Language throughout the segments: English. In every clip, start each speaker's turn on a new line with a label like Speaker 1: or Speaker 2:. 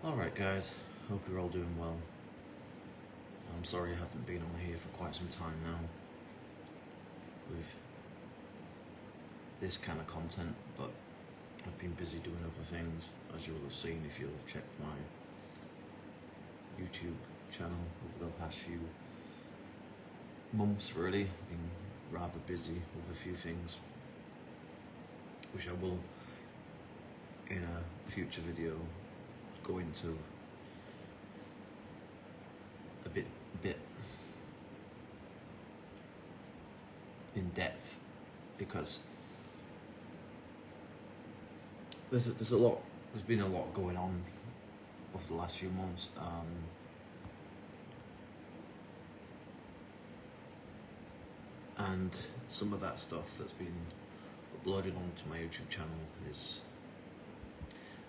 Speaker 1: Alright guys, hope you're all doing well. I'm sorry I haven't been on here for quite some time now with this kind of content, but I've been busy doing other things, as you'll have seen if you'll have checked my YouTube channel over the past few months really. I've been rather busy with a few things, which I will in a future video go into a bit in depth, because there's been a lot going on over the last few months, and some of that stuff that's been uploaded onto my YouTube channel is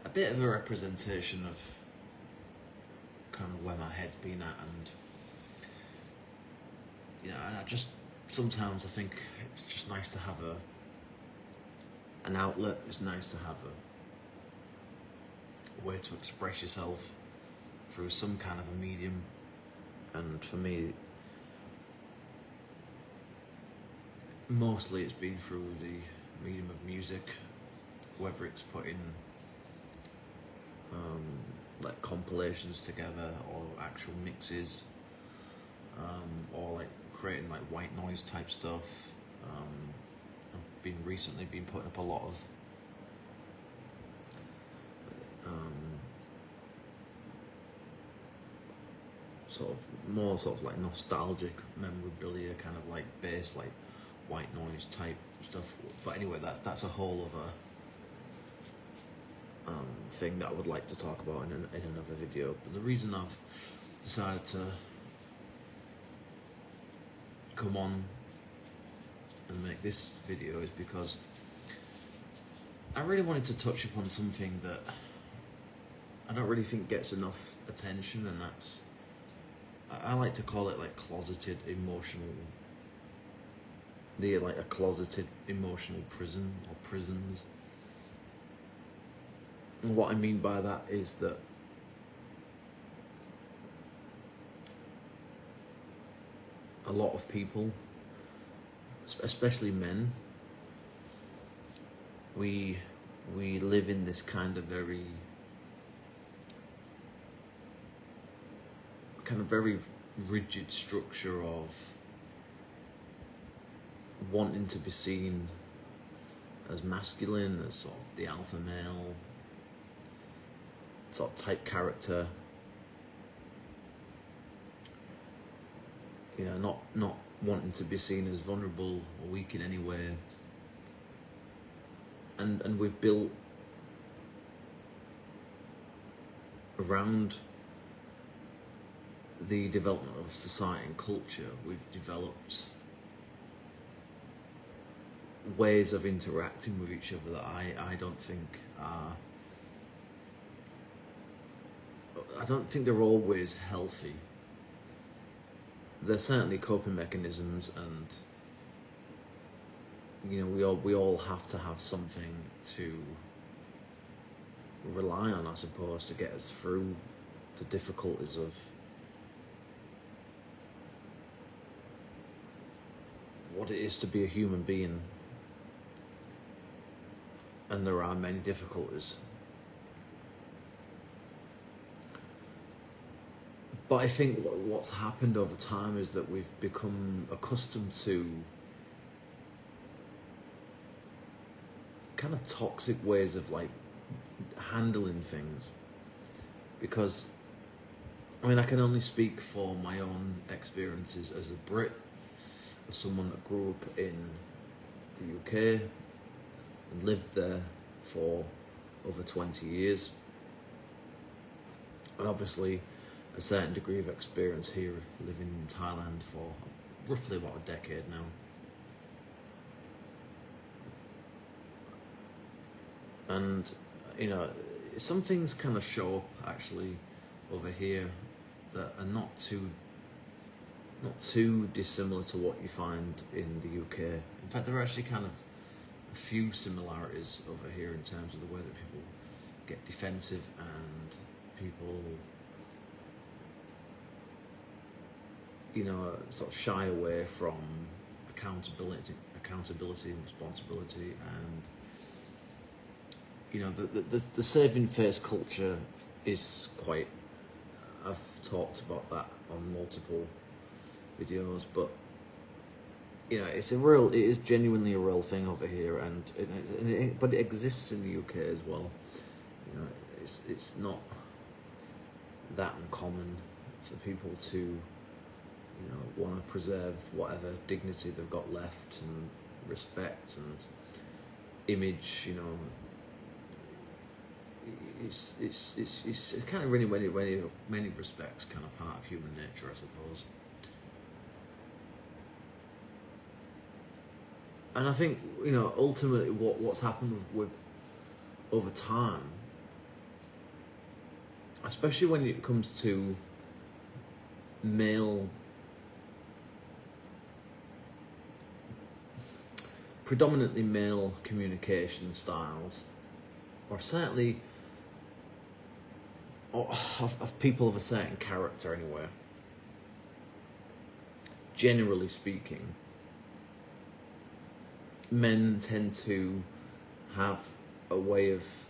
Speaker 1: a bit of a representation of kind of where my head's been at, and and I just sometimes I think it's just nice to have an outlet. It's nice to have a way to express yourself through some kind of a medium, and for me mostly it's been through the medium of music, whether it's putting like compilations together or actual mixes, or like creating like white noise type stuff. I've recently been putting up a lot of sort of like nostalgic memorabilia, kind of like bass, like white noise type stuff. But anyway, that's a whole other thing that I would like to talk about in another video. But the reason I've decided to come on and make this video is because I really wanted to touch upon something that I don't really think gets enough attention, and that's, I like to call it like closeted emotional, like a closeted emotional prison or prisons. And what I mean by that is that a lot of people, especially men, we live in this kind of very rigid structure of wanting to be seen as masculine, as sort of the alpha male sort of type character, not wanting to be seen as vulnerable or weak in any way, and we've built around the development of society and culture, we've developed ways of interacting with each other that I don't think are, I don't think they're always healthy. They're certainly coping mechanisms, and we all have to have something to rely on, I suppose, to get us through the difficulties of what it is to be a human being. And there are many difficulties. But I think what's happened over time is that we've become accustomed to kind of toxic ways of like handling things. Because, I mean, I can only speak for my own experiences as a Brit, as someone that grew up in the UK and lived there for over 20 years. And obviously a certain degree of experience here, living in Thailand for roughly about a decade now. And some things kind of show up actually over here that are not too dissimilar to what you find in the UK. In fact, there are actually kind of a few similarities over here in terms of the way that people get defensive and people, sort of shy away from accountability and responsibility, and the saving face culture is quite. I've talked about that on multiple videos, but it is genuinely a real thing over here, but it exists in the UK as well. It's not that uncommon for people to want to preserve whatever dignity they've got left, and respect and image. It's kind of really many respects kind of part of human nature, I suppose. And I think ultimately what's happened with over time, especially when it comes to predominantly male communication styles, or certainly of people of a certain character anyway, generally speaking, men tend to have a way of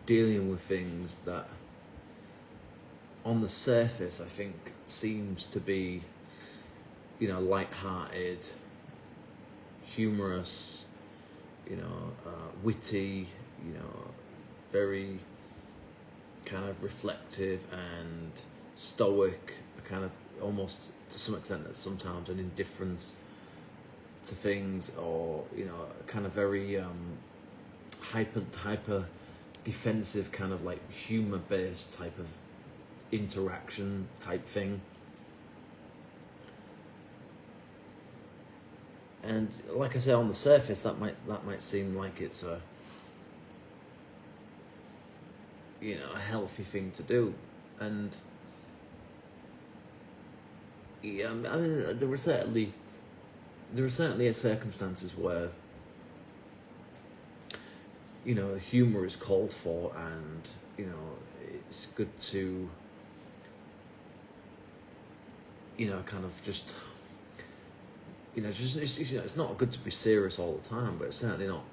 Speaker 1: dealing with things that on the surface I think seems to be light-hearted, humorous, witty, very kind of reflective and stoic, kind of almost to some extent sometimes an indifference to things, or kind of very hyper defensive, kind of like humor based type of interaction type thing. And like I say, on the surface that might seem like it's a a healthy thing to do. And yeah, I mean, there are certainly circumstances where humor is called for, and it's good to kind of just it's not good to be serious all the time, but it's certainly not.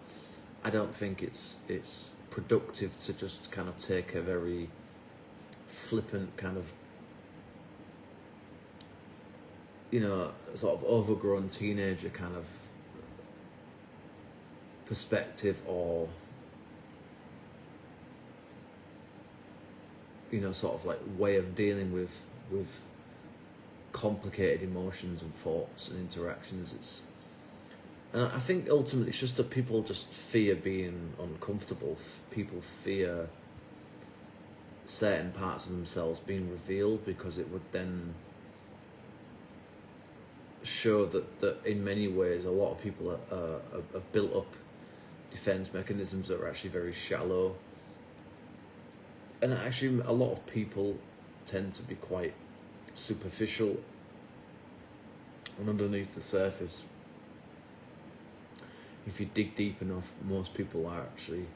Speaker 1: I don't think it's productive to just kind of take a very flippant kind of sort of overgrown teenager kind of perspective, or sort of like way of dealing with complicated emotions and thoughts and interactions. And I think ultimately it's just that people just fear being uncomfortable. People fear certain parts of themselves being revealed, because it would then show that in many ways a lot of people are built up defense mechanisms that are actually very shallow. And actually a lot of people tend to be quite superficial, and underneath the surface, if you dig deep enough, most people are actually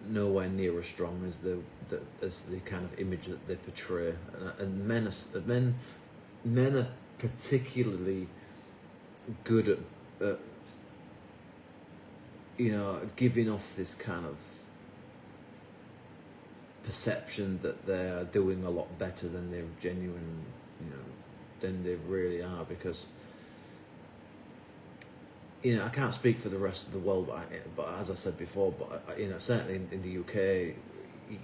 Speaker 1: nowhere near as strong as the kind of image that they portray. And men are particularly good at giving off this kind of perception that they are doing a lot better than they're genuine, than they really are. Because I can't speak for the rest of the world, but as I said before, but certainly in the UK,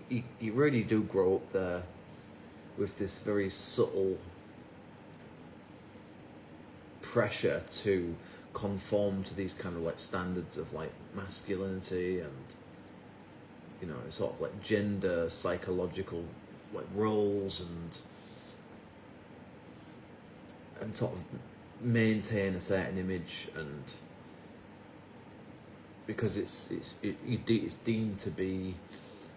Speaker 1: you really do grow up there with this very subtle pressure to conform to these kind of like standards of like masculinity, and sort of like gender psychological like roles, and sort of maintain a certain image, and because it's deemed to be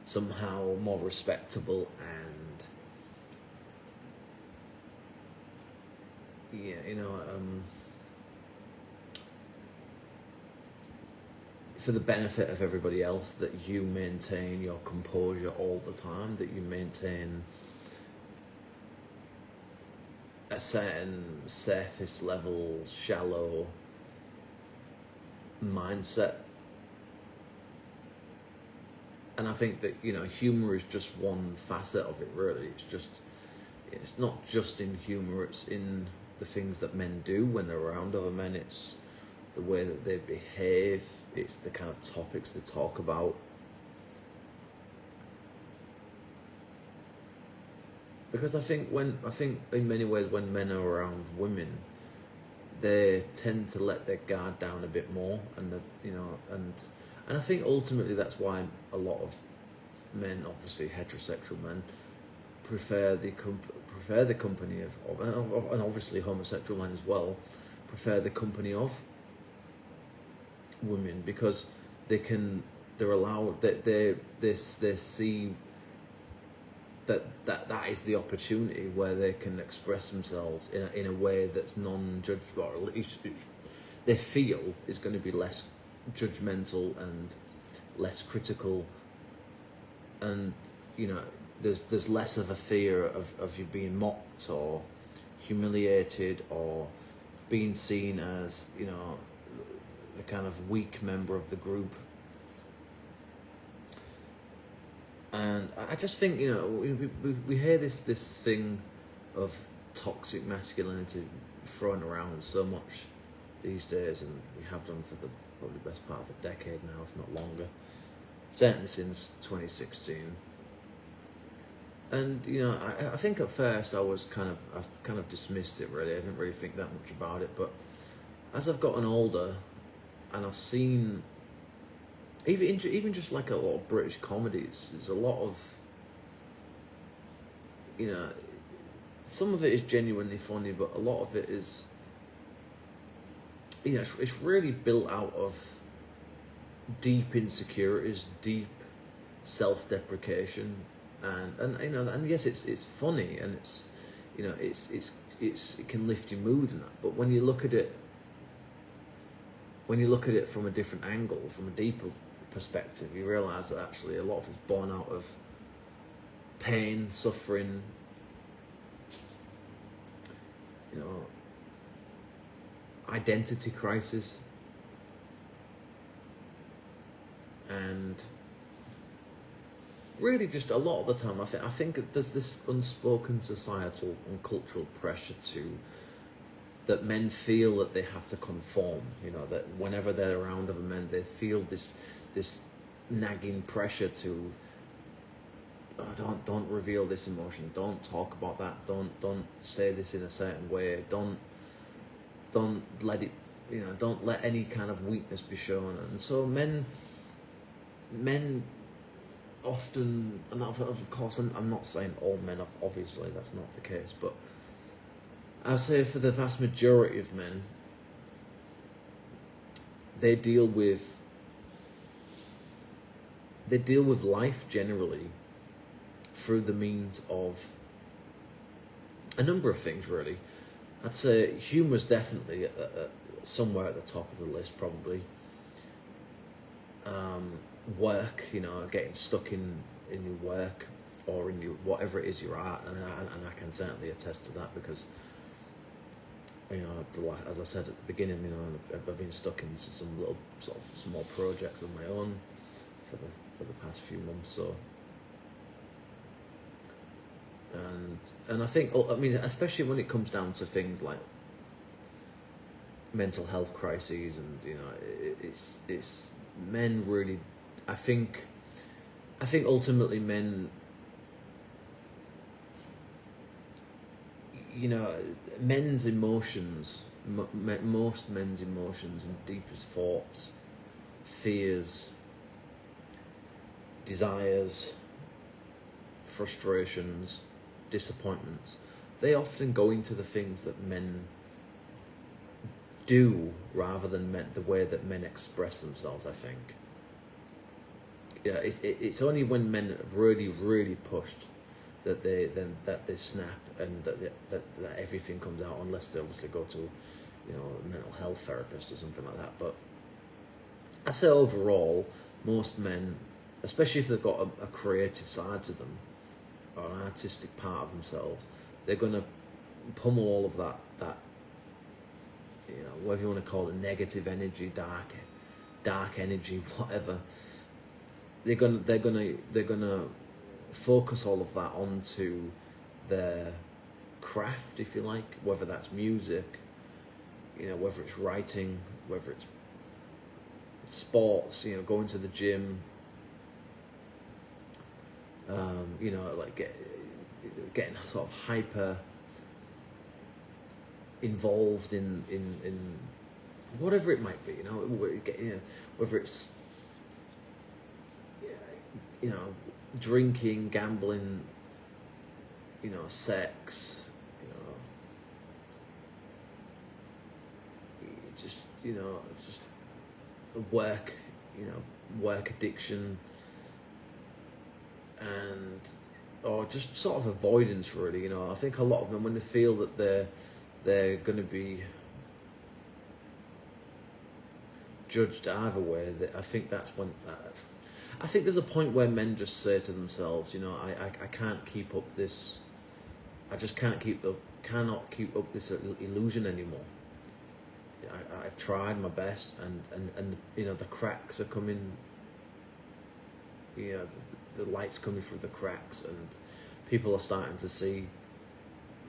Speaker 1: somehow more respectable, and for the benefit of everybody else, that you maintain your composure all the time, that you maintain a certain surface level, shallow mindset. And I think that, you know, humour is just one facet of it, really. It's not just in humour, it's in the things that men do when they're around other men. It's the way that they behave, it's the kind of topics they talk about. Because I think in many ways when men are around women, they tend to let their guard down a bit more, and and I think ultimately that's why a lot of men, obviously heterosexual men, prefer the company of and obviously homosexual men as well, prefer the company of women, because they're allowed, that they see that is the opportunity where they can express themselves in a way that's non-judgmental, or at least they feel is going to be less judgmental and less critical, and you know, there's less of a fear of you being mocked or humiliated or being seen as, you know, the kind of weak member of the group. And I just think, you know, we hear this thing of toxic masculinity thrown around so much these days, and we have done for the probably best part of a decade now, if not longer, certainly since 2016. And you know, I think at first I kind of dismissed it, really. I didn't really think that much about it, but as I've gotten older and I've seen even just like a lot of British comedies, there's a lot of, you know, some of it is genuinely funny, but a lot of it is, you know, it's really built out of deep insecurities, deep self-deprecation, and you know, and yes, it's funny, and it's, you know, it can lift your mood and that, but when you look at it from a different angle, from a deeper perspective, you realise that actually a lot of it's born out of pain, suffering, you know, identity crisis, and really just a lot of the time I think there's this unspoken societal and cultural pressure that men feel that they have to conform, you know, that whenever they're around other men they feel this nagging pressure to, oh, don't reveal this emotion, don't talk about that, don't say this in a certain way, don't let it, you know, don't let any kind of weakness be shown. And so men often, and of course I'm not saying all men, obviously that's not the case, but I'd say for the vast majority of men, they deal with life generally through the means of a number of things, really. I'd say humour's definitely somewhere at the top of the list, probably. Work, you know, getting stuck in your work or in your whatever it is you're at, and I can certainly attest to that, because, you know, as I said at the beginning, you know, I've been stuck in some little sort of small projects of my own for the past few months. So, and I think, I mean, especially when it comes down to things like mental health crises, and you know, it's men really. I think ultimately men, you know, men's emotions, most men's emotions and deepest thoughts, fears, desires, frustrations, disappointments, they often go into the things that men do rather than the way that men express themselves, I think. Yeah, it's only when men have really, really pushed that they snap, and that everything comes out, unless they obviously go to, you know, a mental health therapist or something like that. But I say overall, most men, especially if they've got a creative side to them or an artistic part of themselves, they're going to pummel all of that whatever you want to call it, negative energy, dark energy, whatever. They're gonna focus all of that onto their craft, if you like, whether that's music, whether it's writing, whether it's sports, going to the gym, like getting sort of hyper involved in whatever it might be, whether it's drinking, gambling, sex, just work, work addiction, and or just sort of avoidance, really. I think a lot of them, when they feel that they're going to be judged either way, I think that's when I think there's a point where men just say to themselves, I can't keep up this, I just cannot keep up this illusion anymore. I've tried my best, and the cracks are coming, the light's coming through the cracks, and people are starting to see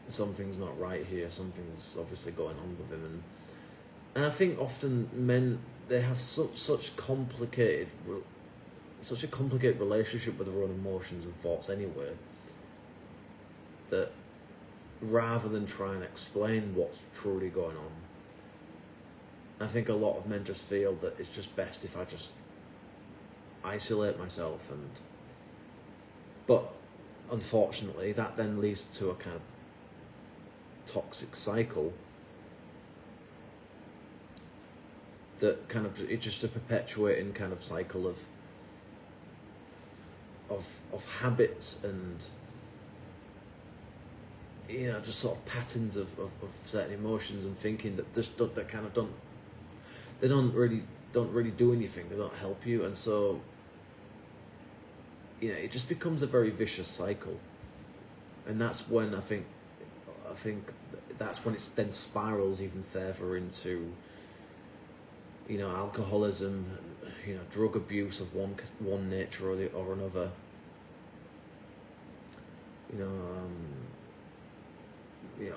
Speaker 1: something's not right here, something's obviously going on with him, and I think often men, they have such a complicated relationship with their own emotions and thoughts anyway, that rather than try and explain what's truly going on, I think a lot of men just feel that it's just best if I just isolate myself, but unfortunately that then leads to a kind of toxic cycle that kind of, it's just a perpetuating kind of cycle of habits and just sort of patterns of certain emotions and thinking that they don't really do anything, they don't help you, and so it just becomes a very vicious cycle, and that's when I think that's when it then spirals even further into alcoholism, drug abuse of one nature or another,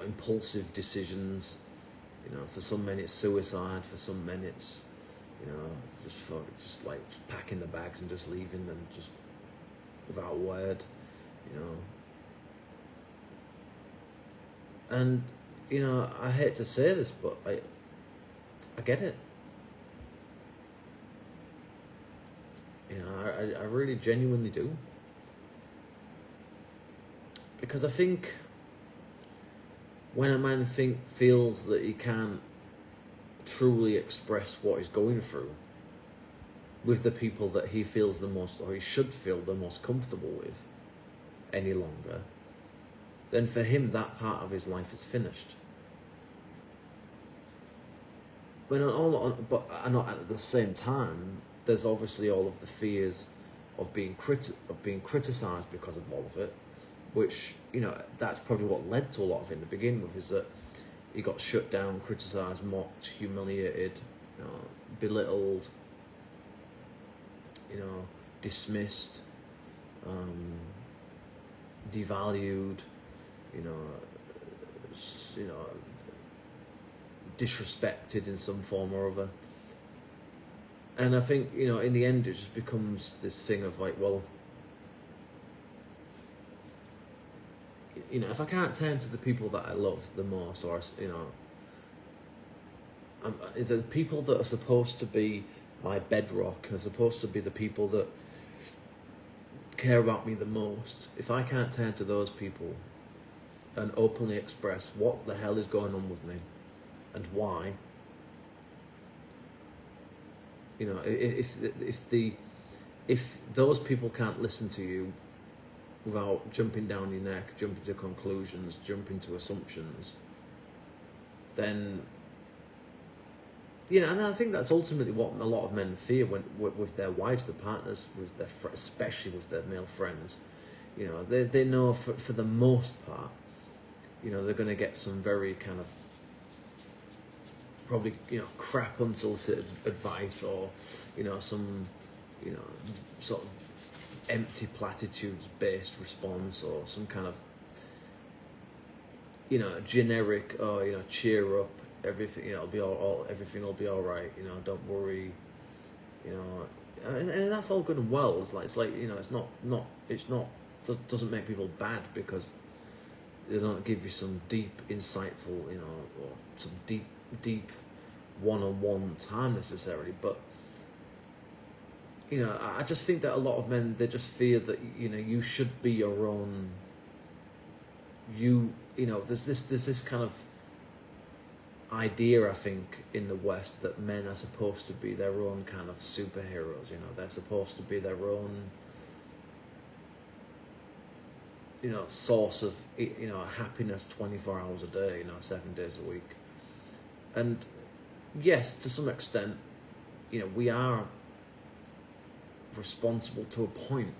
Speaker 1: impulsive decisions. For some men it's suicide, for some men it's just like packing the bags and just leaving and just without a word, and I hate to say this, but I get it. I really genuinely do, because I think when a man feels that he can't truly express what he's going through with the people that he feels the most, or he should feel the most comfortable with any longer, then for him that part of his life is finished. But at the same time, there's obviously all of the fears of being criticised because of all of it, which that's probably what led to a lot of it in the beginning of, is that he got shut down, criticised, mocked, humiliated, belittled, dismissed, devalued, disrespected in some form or other. And I think, in the end it just becomes this thing of like, well, if I can't turn to the people that I love the most, or, the people that are supposed to be my bedrock, are supposed to be the people that care about me the most, if I can't turn to those people and openly express what the hell is going on with me and why, if those people can't listen to you without jumping down your neck, jumping to conclusions, jumping to assumptions, then You know, and I think that's ultimately what a lot of men fear when with their wives, their partners, with their especially with their male friends. You know, they know for the most part, you know, they're going to get some very kind of probably, you know, crap unsolicited advice, or, you know, some, you know, sort of empty platitudes based response, or some kind of, you know, generic, oh, you know, cheer up, everything, you know, it'll be all everything will be all right, you know, don't worry, you know, and that's all good and well. It's like, you know, it's not doesn't make people bad because they don't give you some deep, insightful, you know, or some deep one-on-one time necessarily. But, you know, I just think that a lot of men, they just fear that, you know, you should be your own. You know, there's this kind of idea, I think, in the West that men are supposed to be their own kind of superheroes. You know, they're supposed to be their own, you know, source of, you know, happiness 24 hours a day, you know, 7 days a week. And yes, to some extent, you know, we are responsible to a point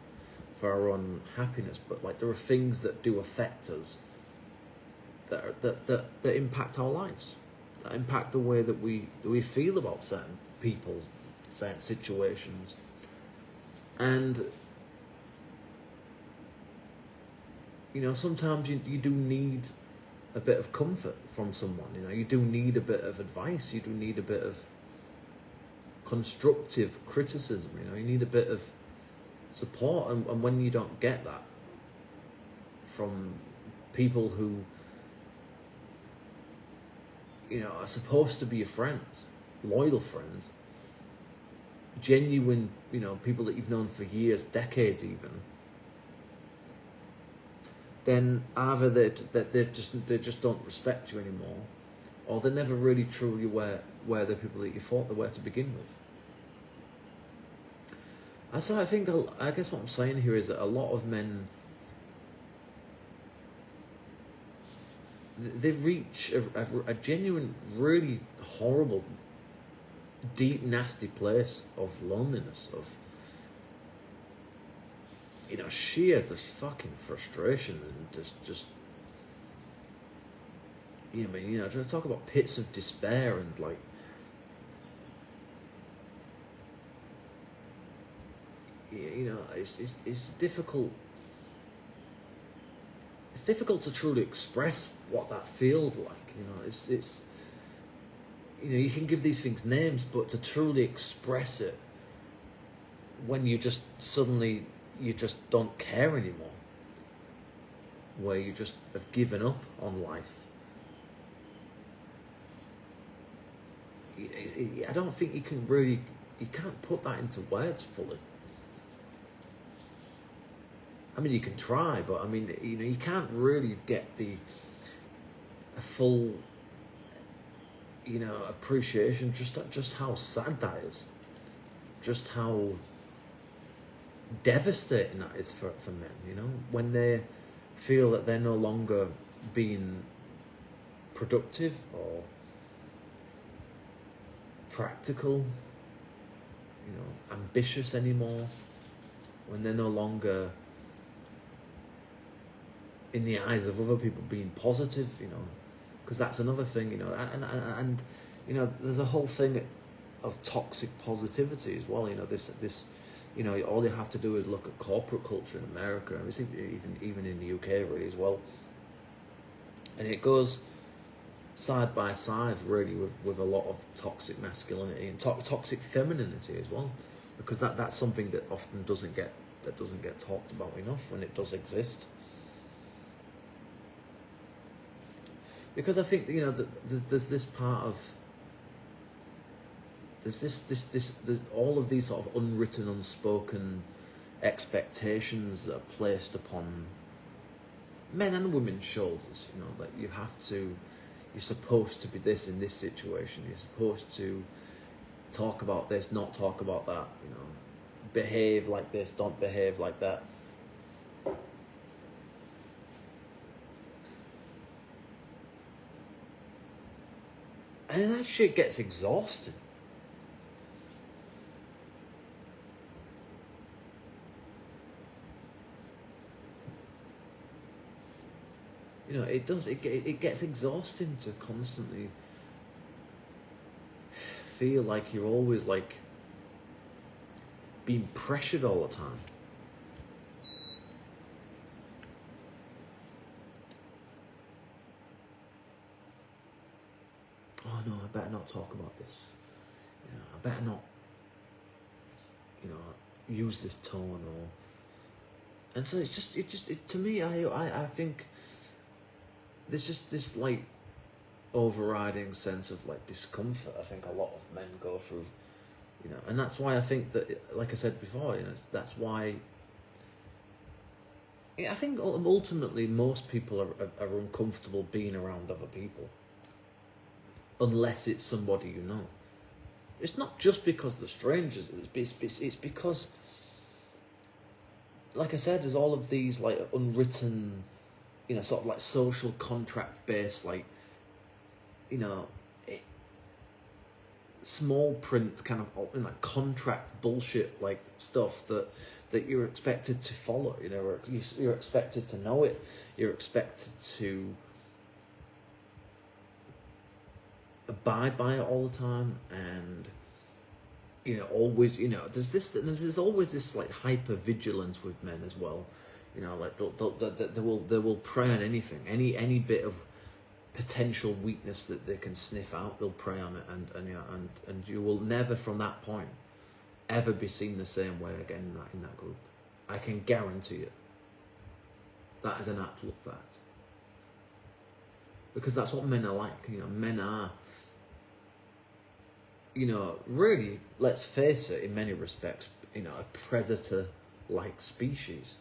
Speaker 1: for our own happiness, but like there are things that do affect us that impact our lives, that impact the way that we feel about certain people, certain situations. And, you know, sometimes you do need a bit of comfort from someone. You know, you do need a bit of advice. You do need a bit of constructive criticism. You know, you need a bit of support. And when you don't get that from people who, you know, are supposed to be your friends, loyal friends, genuine, you know, people that you've known for years, decades even, then either they just don't respect you anymore, or they never really truly were the people that you thought they were to begin with. And so I guess what I'm saying here is that a lot of men, they reach a genuine, really horrible, deep, nasty place of loneliness, of, you know, sheer just fucking frustration, and just you know, I mean, you know, to talk about pits of despair, and like, you know, it's difficult. It's difficult to truly express what that feels like. You know, it's you know, you can give these things names, but to truly express it, when you just suddenly you just don't care anymore, where you just have given up on life. I don't think you can't put that into words fully. I mean, you can try, but I mean, you know, you can't really get a full, you know, appreciation just how sad that is, just how devastating that is for men. You know, when they feel that they're no longer being productive or practical, you know, ambitious anymore, when they're no longer, in the eyes of other people, being positive, you know, because that's another thing, you know, and you know, there's a whole thing of toxic positivity as well. You know, this, you know, all you have to do is look at corporate culture in America, and even in the UK really as well, and it goes side by side really with a lot of toxic masculinity and toxic femininity as well, because that's something that often doesn't get talked about enough when it does exist. Because I think, you know, there's this part of, there's all of these sort of unwritten, unspoken expectations that are placed upon men and women's shoulders. You know, that you're supposed to be this in this situation. You're supposed to talk about this, not talk about that. You know, behave like this, don't behave like that. And that shit gets exhausting. You know, it does. It gets exhausting to constantly feel like you're always like being pressured all the time. Oh no, I better not talk about this. You know, I better not. You know, use this tone or. And so to me, I think there's just this like overriding sense of like discomfort. I think a lot of men go through, you know, and that's why I think that, like I said before, you know, that's why. Yeah, I think ultimately most people are uncomfortable being around other people, unless it's somebody you know. It's not just because they're strangers. It's because, like I said, there's all of these like unwritten, you know, sort of like social contract based, like, you know, small print kind of, you know, like contract bullshit like stuff that you're expected to follow. You know, you're expected to know it. You're expected to abide by it all the time, and you know, always, you know, there's always this like hyper vigilance with men as well. You know, like they will prey on anything, any bit of potential weakness that they can sniff out, they'll prey on it, and you know, and you will never from that point ever be seen the same way again in that group. I can guarantee it. That is an absolute fact. Because that's what men are like. You know, men are, you know, really, let's face it, in many respects, you know, a predator-like species.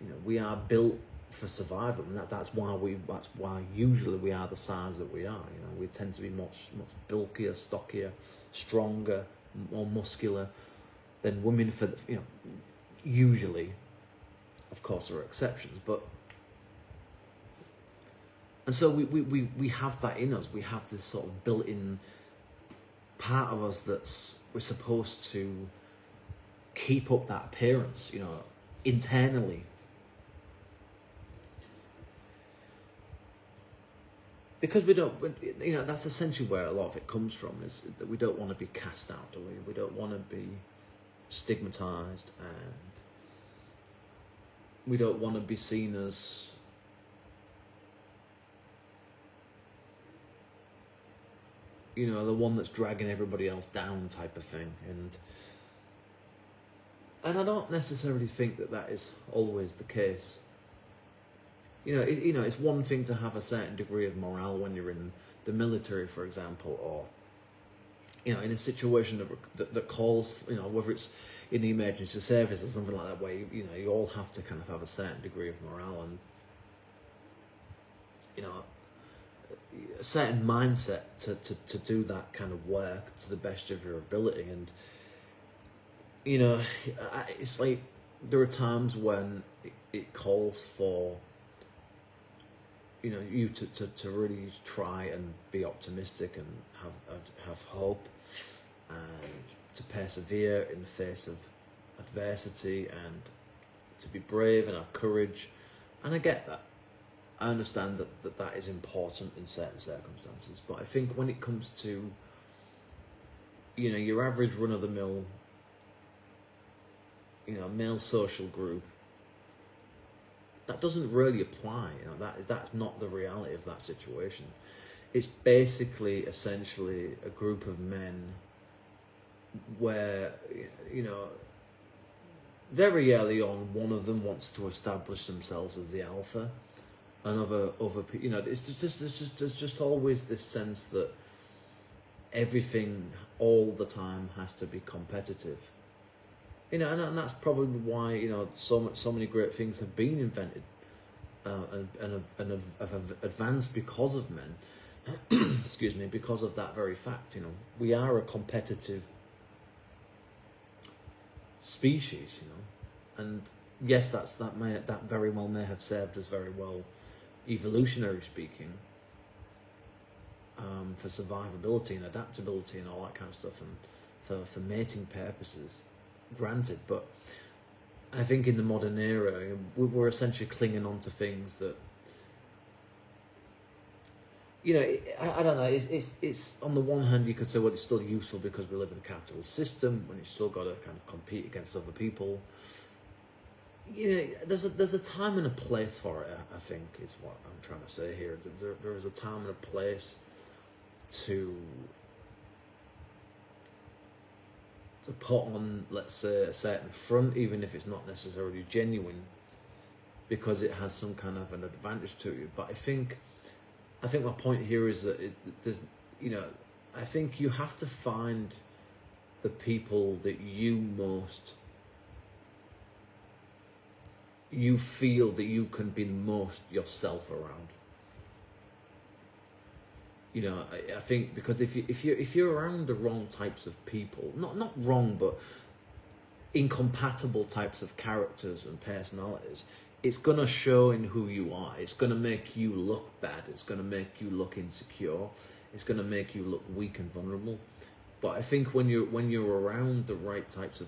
Speaker 1: You know, we are built for survival, and that's why usually we are the size that we are. You know, we tend to be much bulkier, stockier, stronger, more muscular than women. For the, you know, usually, of course, there are exceptions, but and so we have that in us. We have this sort of built-in part of us that's we're supposed to keep up that appearance, you know, internally. Because we don't, you know, that's essentially where a lot of it comes from, is that we don't want to be cast out, do we? We don't want to be stigmatized, and we don't want to be seen as, you know, the one that's dragging everybody else down type of thing. And I don't necessarily think that is always the case. You know, it's one thing to have a certain degree of morale when you're in the military, for example, or, you know, in a situation that calls, you know, whether it's in the emergency service or something like that, where you know, you all have to kind of have a certain degree of morale and, you know, a certain mindset to do that kind of work to the best of your ability. And, you know, it's like there are times when it calls for, you know, you to really try and be optimistic and have hope, and to persevere in the face of adversity, and to be brave and have courage. And I get that. I understand that is important in certain circumstances. But I think when it comes to, you know, your average run-of-the-mill, you know, male social group, that doesn't really apply. You know, that's not the reality of that situation. It's basically, essentially, a group of men where, you know, very early on, one of them wants to establish themselves as the alpha, and other you know, there's just always this sense that everything all the time has to be competitive. You know, and that's probably why, you know, so many great things have been invented and have advanced because of men. Excuse me, because of that very fact. You know, we are a competitive species. You know, and yes, that very well may have served us very well, evolutionary speaking. for survivability and adaptability and all that kind of stuff, and for mating purposes, granted. But I think in the modern era, we're essentially clinging on to things that, you know, I don't know. It's on the one hand, you could say, well, it's still useful because we live in a capitalist system, and you still got to kind of compete against other people. You know, there's a time and a place for it. I think is what I'm trying to say here. There is a time and a place to put on, let's say, a certain front, even if it's not necessarily genuine, because it has some kind of an advantage to you. But I think my point here is that there's, you know, I think you have to find the people that you feel that you can be most yourself around. You know, I think, because if you're around the wrong types of people, not wrong, but incompatible types of characters and personalities, it's gonna show in who you are. It's gonna make you look bad. It's gonna make you look insecure. It's gonna make you look weak and vulnerable. But I think when you're around the right types of,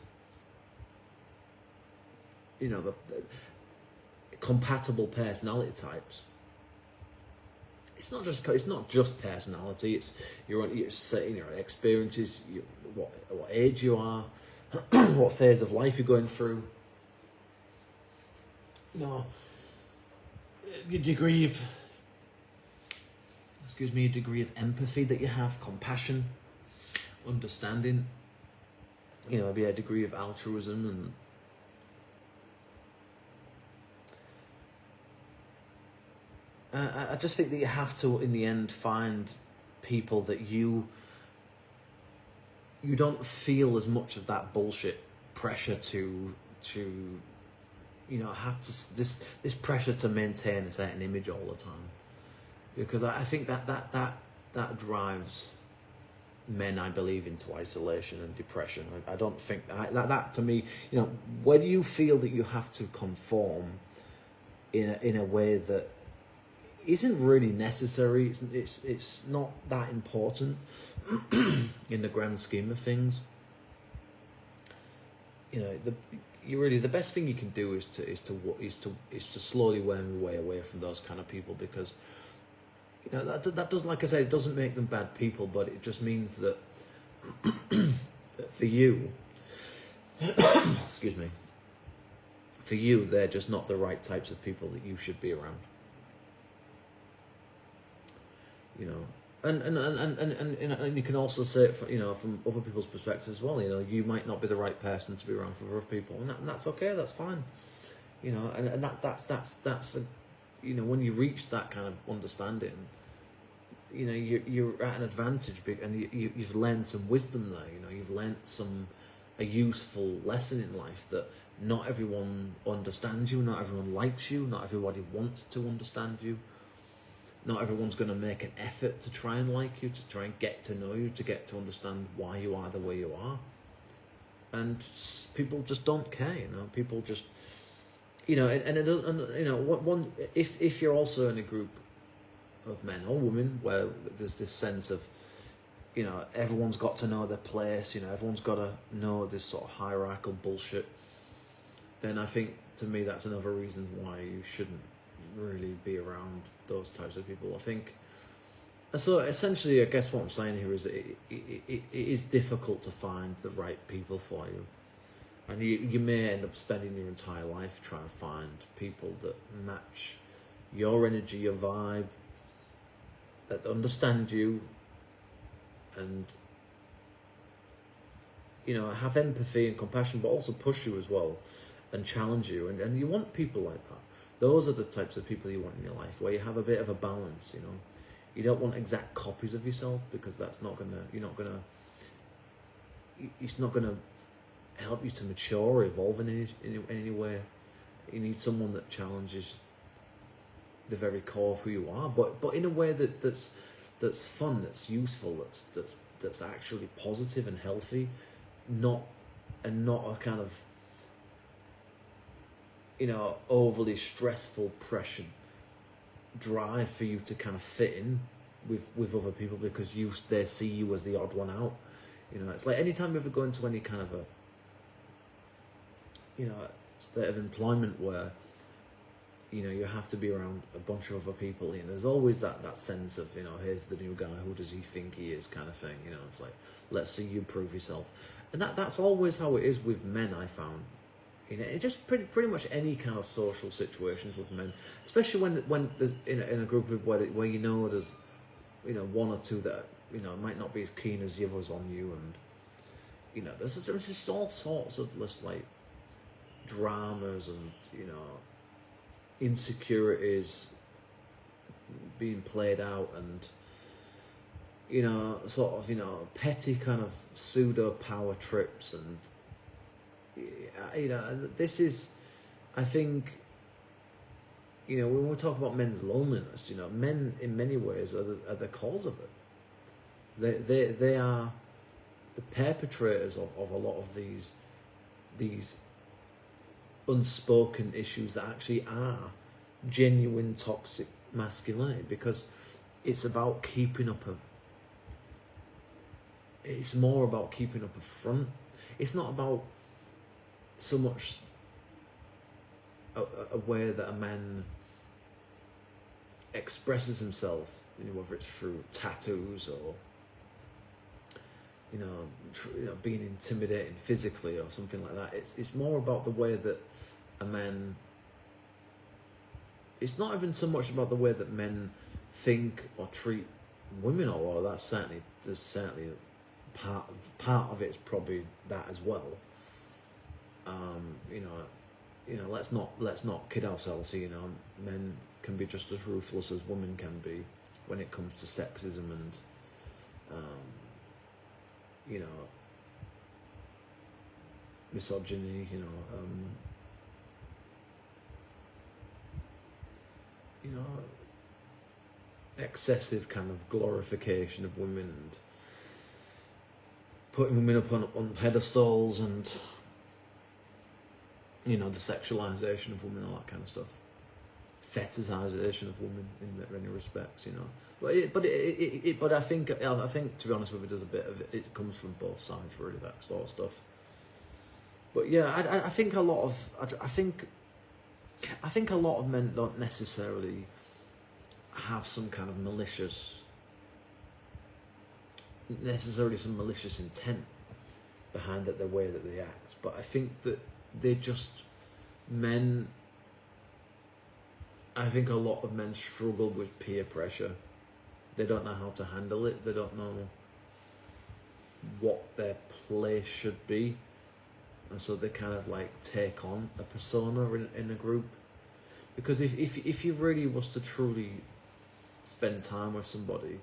Speaker 1: you know, the compatible personality types, it's not just personality. It's your experiences, what age you are, what phase of life you're going through. You know, your degree of empathy that you have, compassion, understanding. You know, maybe a degree of altruism, and I just think that you have to, in the end, find people that you don't feel as much of that bullshit pressure to you know, have to this pressure to maintain a certain image all the time, because I think that drives men, I believe, into isolation and depression. I don't think that to me, you know, whether you feel that you have to conform in a way that isn't really necessary, it's not that important in the grand scheme of things. You know, the best thing you can do is to slowly worm your way away from those kind of people, because, you know, that doesn't, like I said, it doesn't make them bad people, but it just means that, that for you, excuse me, for you, they're just not the right types of people that you should be around. You know, and you can also say it, you know, from other people's perspectives as well. You know, you might not be the right person to be around for other people, and that's okay. That's fine. You know, and that's a, you know, when you reach that kind of understanding, you know, you're at an advantage, and you've learned some wisdom there. You know, you've learned a useful lesson in life, that not everyone understands you, not everyone likes you, not everybody wants to understand you. Not everyone's going to make an effort to try and like you, to try and get to know you, to get to understand why you are the way you are. And people just don't care, you know. People just, you know, and you know, if you're also in a group of men or women where there's this sense of, you know, everyone's got to know their place, you know, everyone's got to know this sort of hierarchical bullshit, then I think, to me, that's another reason why you shouldn't really be around those types of people, I think. And so essentially, I guess what I'm saying here is that it is difficult to find the right people for you, and you may end up spending your entire life trying to find people that match your energy, your vibe, that understand you, and, you know, have empathy and compassion, but also push you as well, and challenge you, and you want people like that. Those are the types of people you want in your life, where you have a bit of a balance, you know. You don't want exact copies of yourself, because that's it's not gonna help you to mature or evolve in any way. You need someone that challenges the very core of who you are, but in a way that's fun, that's useful, that's actually positive and healthy, not a kind of, you know, overly stressful pressure drive for you to kind of fit in, with other people because they see you as the odd one out. You know, it's like anytime you ever go into any kind of a, you know, state of employment where, you know, you have to be around a bunch of other people, you know, there's always that sense of, you know, here's the new guy, who does he think he is, kind of thing. You know, it's like, let's see you prove yourself. And that's always how it is with men, I found. You know, it's just pretty much any kind of social situations with men, especially when there's in a group of where you know there's, you know, one or two that, you know, might not be as keen as the others on you, and, you know, there's just all sorts of just like dramas and, you know, insecurities being played out, and, you know, sort of, you know, petty kind of pseudo power trips, and, you know, this is, I think, you know, when we talk about men's loneliness, you know, men in many ways are the cause of it. They are the perpetrators of a lot of these unspoken issues that actually are genuine toxic masculinity, because it's about keeping up it's more about keeping up a front. It's not about so much a way that a man expresses himself, you know, whether it's through tattoos or, you know, being intimidating physically or something like that. It's more about the way that a man. It's not even so much about the way that men think or treat women, although there's certainly part of it's probably that as well. You know, let's not kid ourselves. You know, men can be just as ruthless as women can be when it comes to sexism and, you know, misogyny. You know, excessive kind of glorification of women and putting women up on pedestals, and, you know, the sexualization of women, all that kind of stuff, fetishization of women in many respects, you know. But I think to be honest with you, there's a bit of it comes from both sides, really, that sort of stuff. But yeah, I think a lot of men don't necessarily have some kind of malicious intent behind the way that they act. But I think that I think a lot of men struggle with peer pressure. They don't know how to handle it. They don't know what their place should be. And so they kind of like take on a persona in a group. Because if you really was to truly spend time with somebody,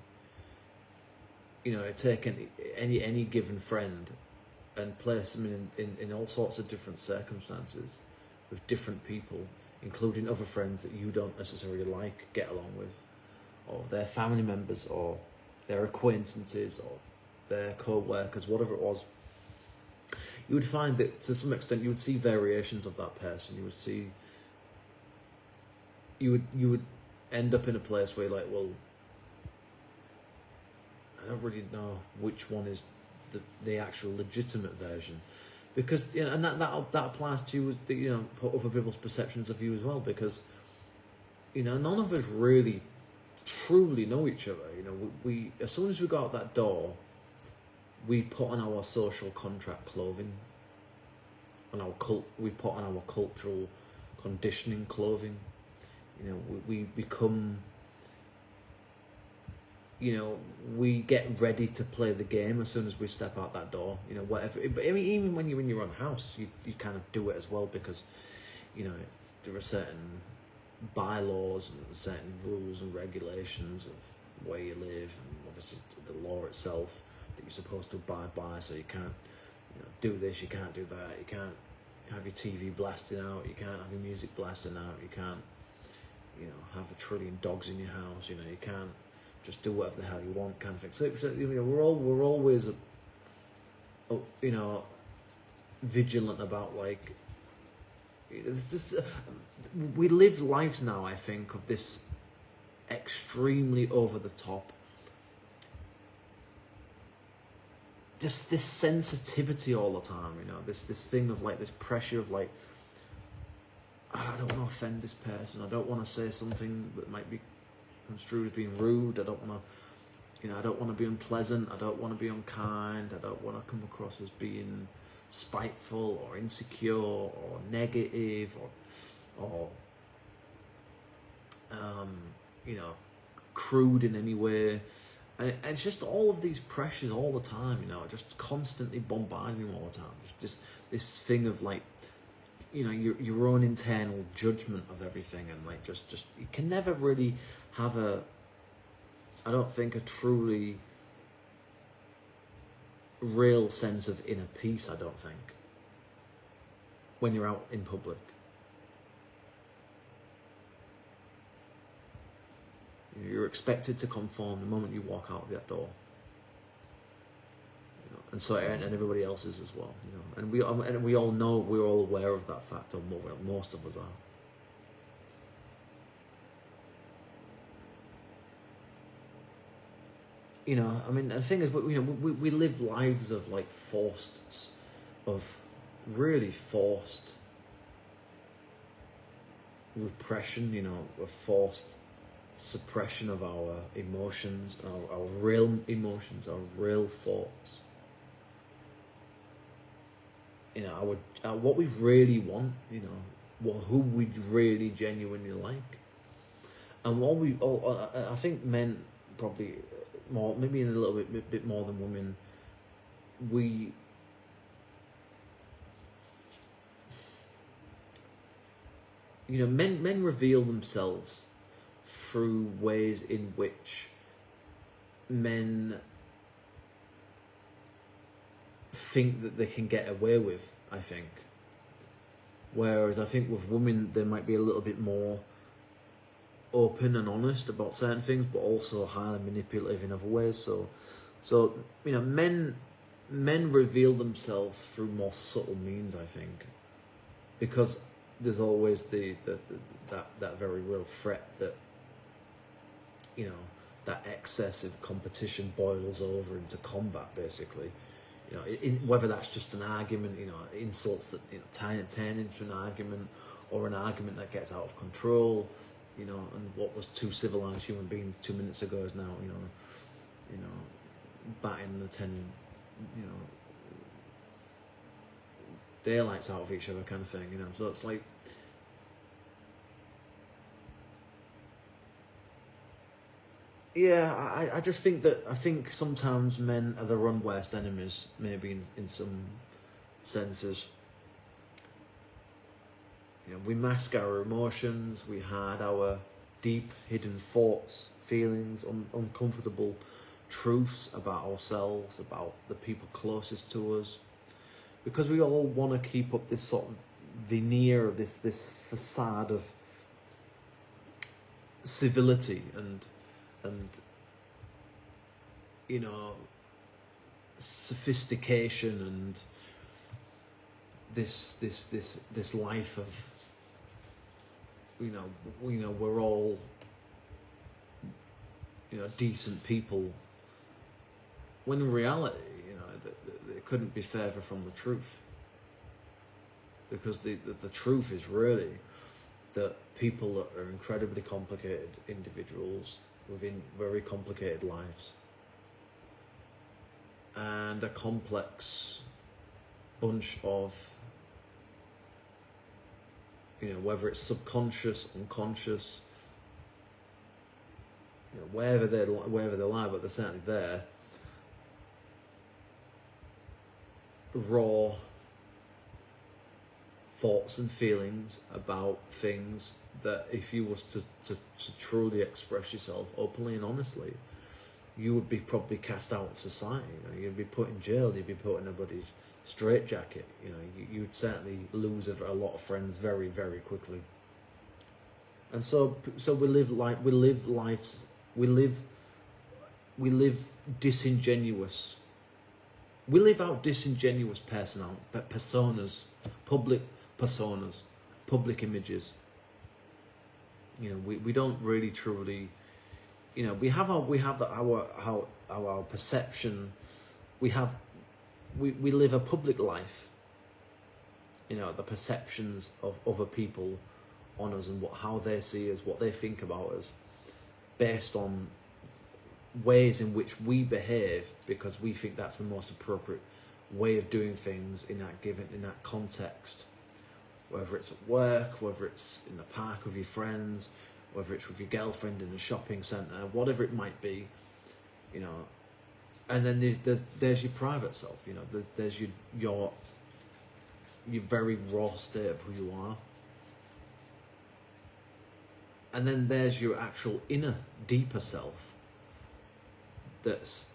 Speaker 1: you know, take any given friend and place them in all sorts of different circumstances with different people, including other friends that you don't necessarily get along with, or their family members, or their acquaintances, or their co-workers, whatever it was, you would find that to some extent you would see variations of that person. You would end up in a place where you're like, well, I don't really know which one is the actual legitimate version, because, you know, and that applies to you, you know, other people's perceptions of you as well, because, you know, none of us really truly know each other. You know, we as soon as we go out that door, we put on our social contract clothing, we put on our cultural conditioning clothing. You know, we become, you know, we get ready to play the game as soon as we step out that door. You know, whatever. But I mean, even when you're in your own house, you kind of do it as well, because, you know, there are certain bylaws and certain rules and regulations of where you live, and obviously the law itself that you're supposed to abide by. So you can't, you know, do this, you can't do that, you can't have your TV blasting out, you can't have your music blasting out, you can't, you know, have a trillion dogs in your house, you know, you can't just do whatever the hell you want, kind of thing. So you know, we're always, you know, vigilant about, like, it's just we live lives now, I think, of this extremely over the top just this sensitivity all the time, you know, this thing of like this pressure of like, "Oh, I don't want to offend this person. I don't want to say something that might be construed as being rude. I don't want to, you know, I don't want to be unpleasant. I don't want to be unkind. I don't want to come across as being spiteful or insecure or negative or you know, crude in any way." And it's just all of these pressures all the time, you know, just constantly bombarding you all the time. Just this thing of like, you know, your own internal judgment of everything, and like just you can never really have I don't think, a truly real sense of inner peace, I don't think, when you're out in public. You're expected to conform the moment you walk out of that door, you know, and so and everybody else is as well, you know. And we all know, we're all aware of that fact, or most of us are. You know, I mean, the thing is, you know, we live lives of like really forced repression, you know, of forced suppression of our emotions, our real emotions, our real thoughts. You know, what we really want, you know, who we really genuinely like, and I think men probably more, maybe in a little bit more than women, you know, men reveal themselves through ways in which men think that they can get away with, I think. Whereas I think with women, they might be a little bit more open and honest about certain things, but also highly manipulative in other ways. So you know, men reveal themselves through more subtle means, I think, because there's always that very real threat that, you know, that excessive competition boils over into combat, basically. You know, whether that's just an argument, you know, insults that, you know, turn into an argument, or an argument that gets out of control, you know, and what was two civilized human beings 2 minutes ago is now, you know, batting the 10, you know, daylights out of each other kind of thing, you know. So it's like, yeah, I just think that, I think sometimes men are their own worst enemies, maybe in some senses. You know, we mask our emotions, we hide our deep hidden thoughts, feelings, uncomfortable truths about ourselves, about the people closest to us, because we all want to keep up this sort of veneer, of this facade of civility and you know, sophistication, and this life of, you know, we're all, you know, decent people, when in reality, you know, it couldn't be further from the truth, because the truth is really that people are incredibly complicated individuals within very complicated lives, and a complex bunch of, you know, whether it's subconscious, unconscious, you know, wherever they lie, but they're certainly there, raw thoughts and feelings about things that, if you was to truly express yourself openly and honestly, you would be probably cast out of society. You know, you'd be put in jail, you'd be put in a bloody straitjacket. You know, you would certainly lose a lot of friends very, very quickly. And so we live disingenuous. We live out disingenuous personas, public personas, public images. You know, we don't really truly, you know, we have our perception, we have we live a public life. You know, the perceptions of other people on us and how they see us, what they think about us, based on ways in which we behave because we think that's the most appropriate way of doing things in that context. Whether it's at work, whether it's in the park with your friends, whether it's with your girlfriend in a shopping centre, whatever it might be, you know. And then there's your private self, you know. There's your very raw state of who you are. And then there's your actual inner, deeper self. That's,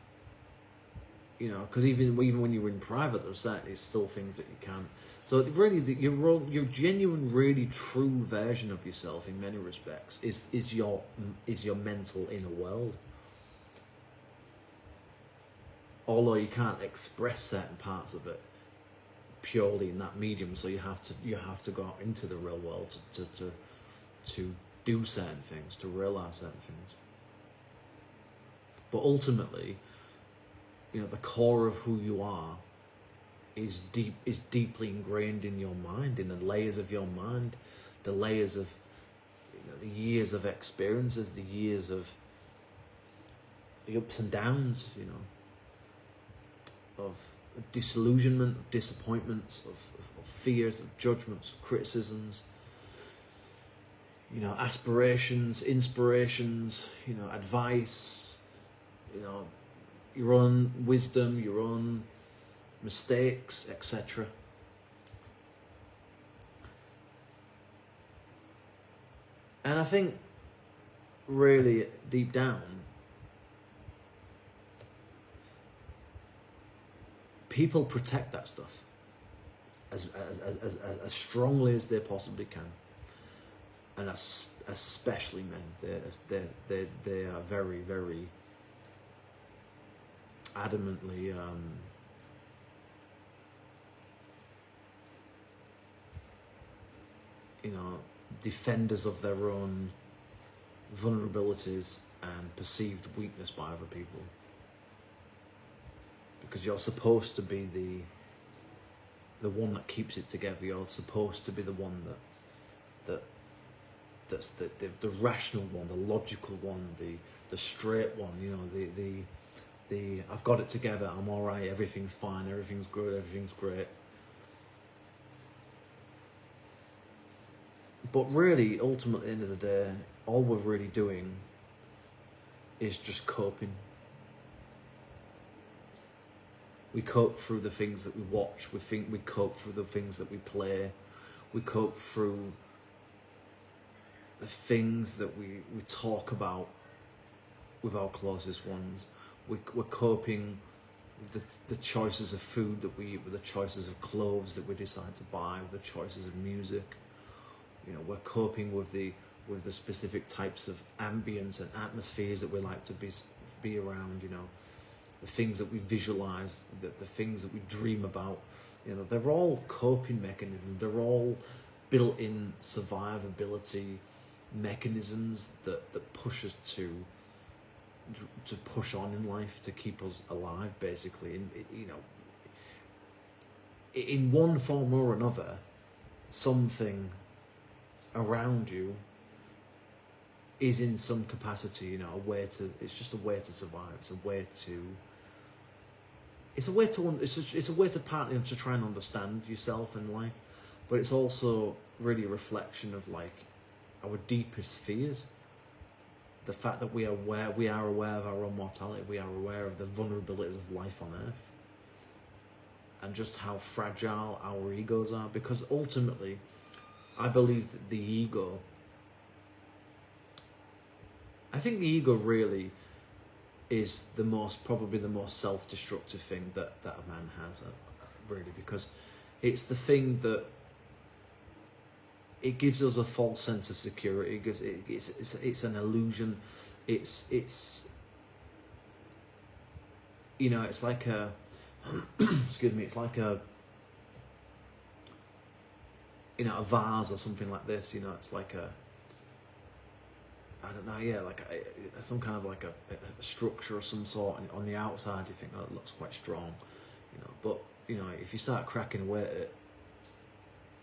Speaker 1: you know, because even when you're in private, there's certainly still things that you can't. So really, your genuine, really true version of yourself, in many respects, is your mental inner world. Although you can't express certain parts of it purely in that medium, so you have to go out into the real world to do certain things, to realize certain things. But ultimately, you know, the core of who you are is deeply ingrained in your mind, in the layers of your mind, the layers of, you know, the years of experiences, the years of the ups and downs, you know, of disillusionment, of disappointments, of fears, of judgments, of criticisms, you know, aspirations, inspirations, you know, advice, you know, your own wisdom, your own mistakes, etc. And I think really deep down, people protect that stuff as strongly as they possibly can, and especially men. They are very, very adamantly you know, defenders of their own vulnerabilities and perceived weakness by other people. Because you're supposed to be the one that keeps it together. You're supposed to be the one that's the rational one, the logical one, the straight one. You know, the I've got it together. I'm all right. Everything's fine. Everything's good. Everything's great. But really, ultimately, at the end of the day, all we're really doing is just coping. We cope through the things that we watch. We cope through the things that we play. We cope through the things that we talk about with our closest ones. We're coping with the choices of food that we eat, with the choices of clothes that we decide to buy, with the choices of music. You know, we're coping with the specific types of ambience and atmospheres that we like to be around. You know, the things that we visualize, the things that we dream about. You know, they're all coping mechanisms. They're all built-in survivability mechanisms that push us to push on in life, to keep us alive, basically. And you know, in one form or another, something around you is in some capacity, you know, it's just a way to survive. It's a way to partly to try and understand yourself and life, but it's also really a reflection of like our deepest fears. The fact that we are aware of our own mortality, we are aware of the vulnerabilities of life on Earth, and just how fragile our egos are. Because ultimately, I believe that the ego, I think the ego really is probably the most self-destructive thing that a man has, really, because it's the thing that it gives us a false sense of security. It's an illusion. It's you know, it's like a excuse me, it's like a, you know, a vase or something like this. You know, it's like a, I don't know, yeah, like some kind of like a structure of some sort. And on the outside, you think, oh, it looks quite strong, you know, but you know, if you start cracking away at it,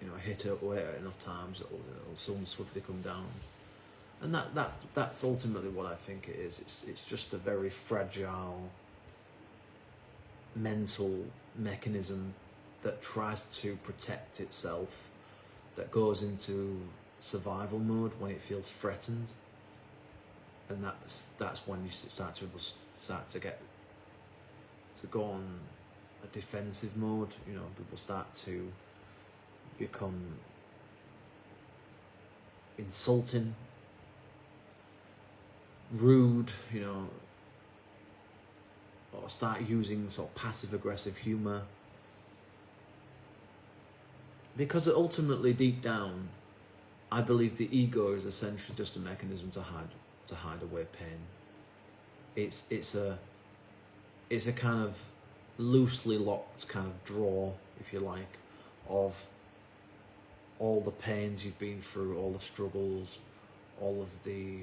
Speaker 1: you know, hit it away at enough times, it'll soon swiftly come down. And that's ultimately what I think it is. It's just a very fragile mental mechanism that tries to protect itself, that goes into survival mode when it feels threatened, and that's when you start to get to go on a defensive mode. You know, people start to become insulting, rude, you know, or start using sort of passive-aggressive humour. Because ultimately, deep down, I believe the ego is essentially just a mechanism to hide away pain. It's a kind of loosely locked kind of drawer, if you like, of all the pains you've been through, all the struggles, all of the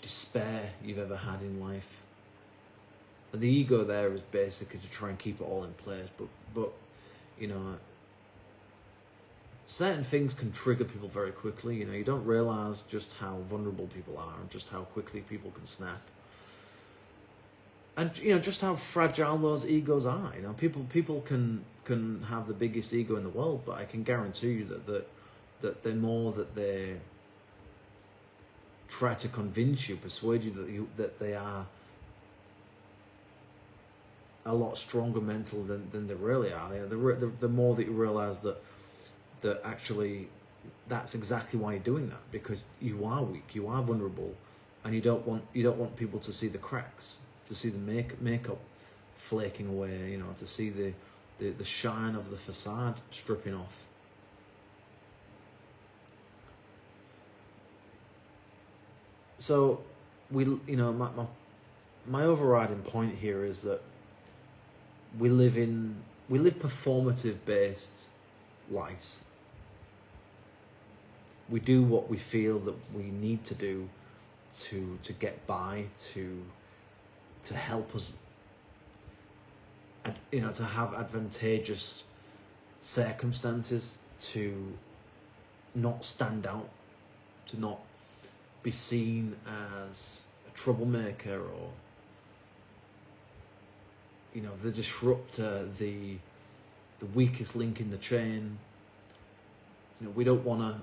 Speaker 1: despair you've ever had in life. And the ego there is basically to try and keep it all in place, but you know, certain things can trigger people very quickly. You know, you don't realise just how vulnerable people are and just how quickly people can snap. And you know, just how fragile those egos are. You know, people can have the biggest ego in the world, but I can guarantee you that the more that they try to convince you, persuade you that they are a lot stronger mental than they really are. You know, the more that you realise that actually that's exactly why you're doing that, because you are weak, you are vulnerable, and you don't want people to see the cracks, to see the makeup flaking away, you know, to see the shine of the facade stripping off. So you know, my overriding point here is that we live performative based lives. We do what we feel that we need to do to get by, to help us, you know, to have advantageous circumstances, to not stand out, to not be seen as a troublemaker or, you know, the disruptor, the weakest link in the chain. You know, we don't want to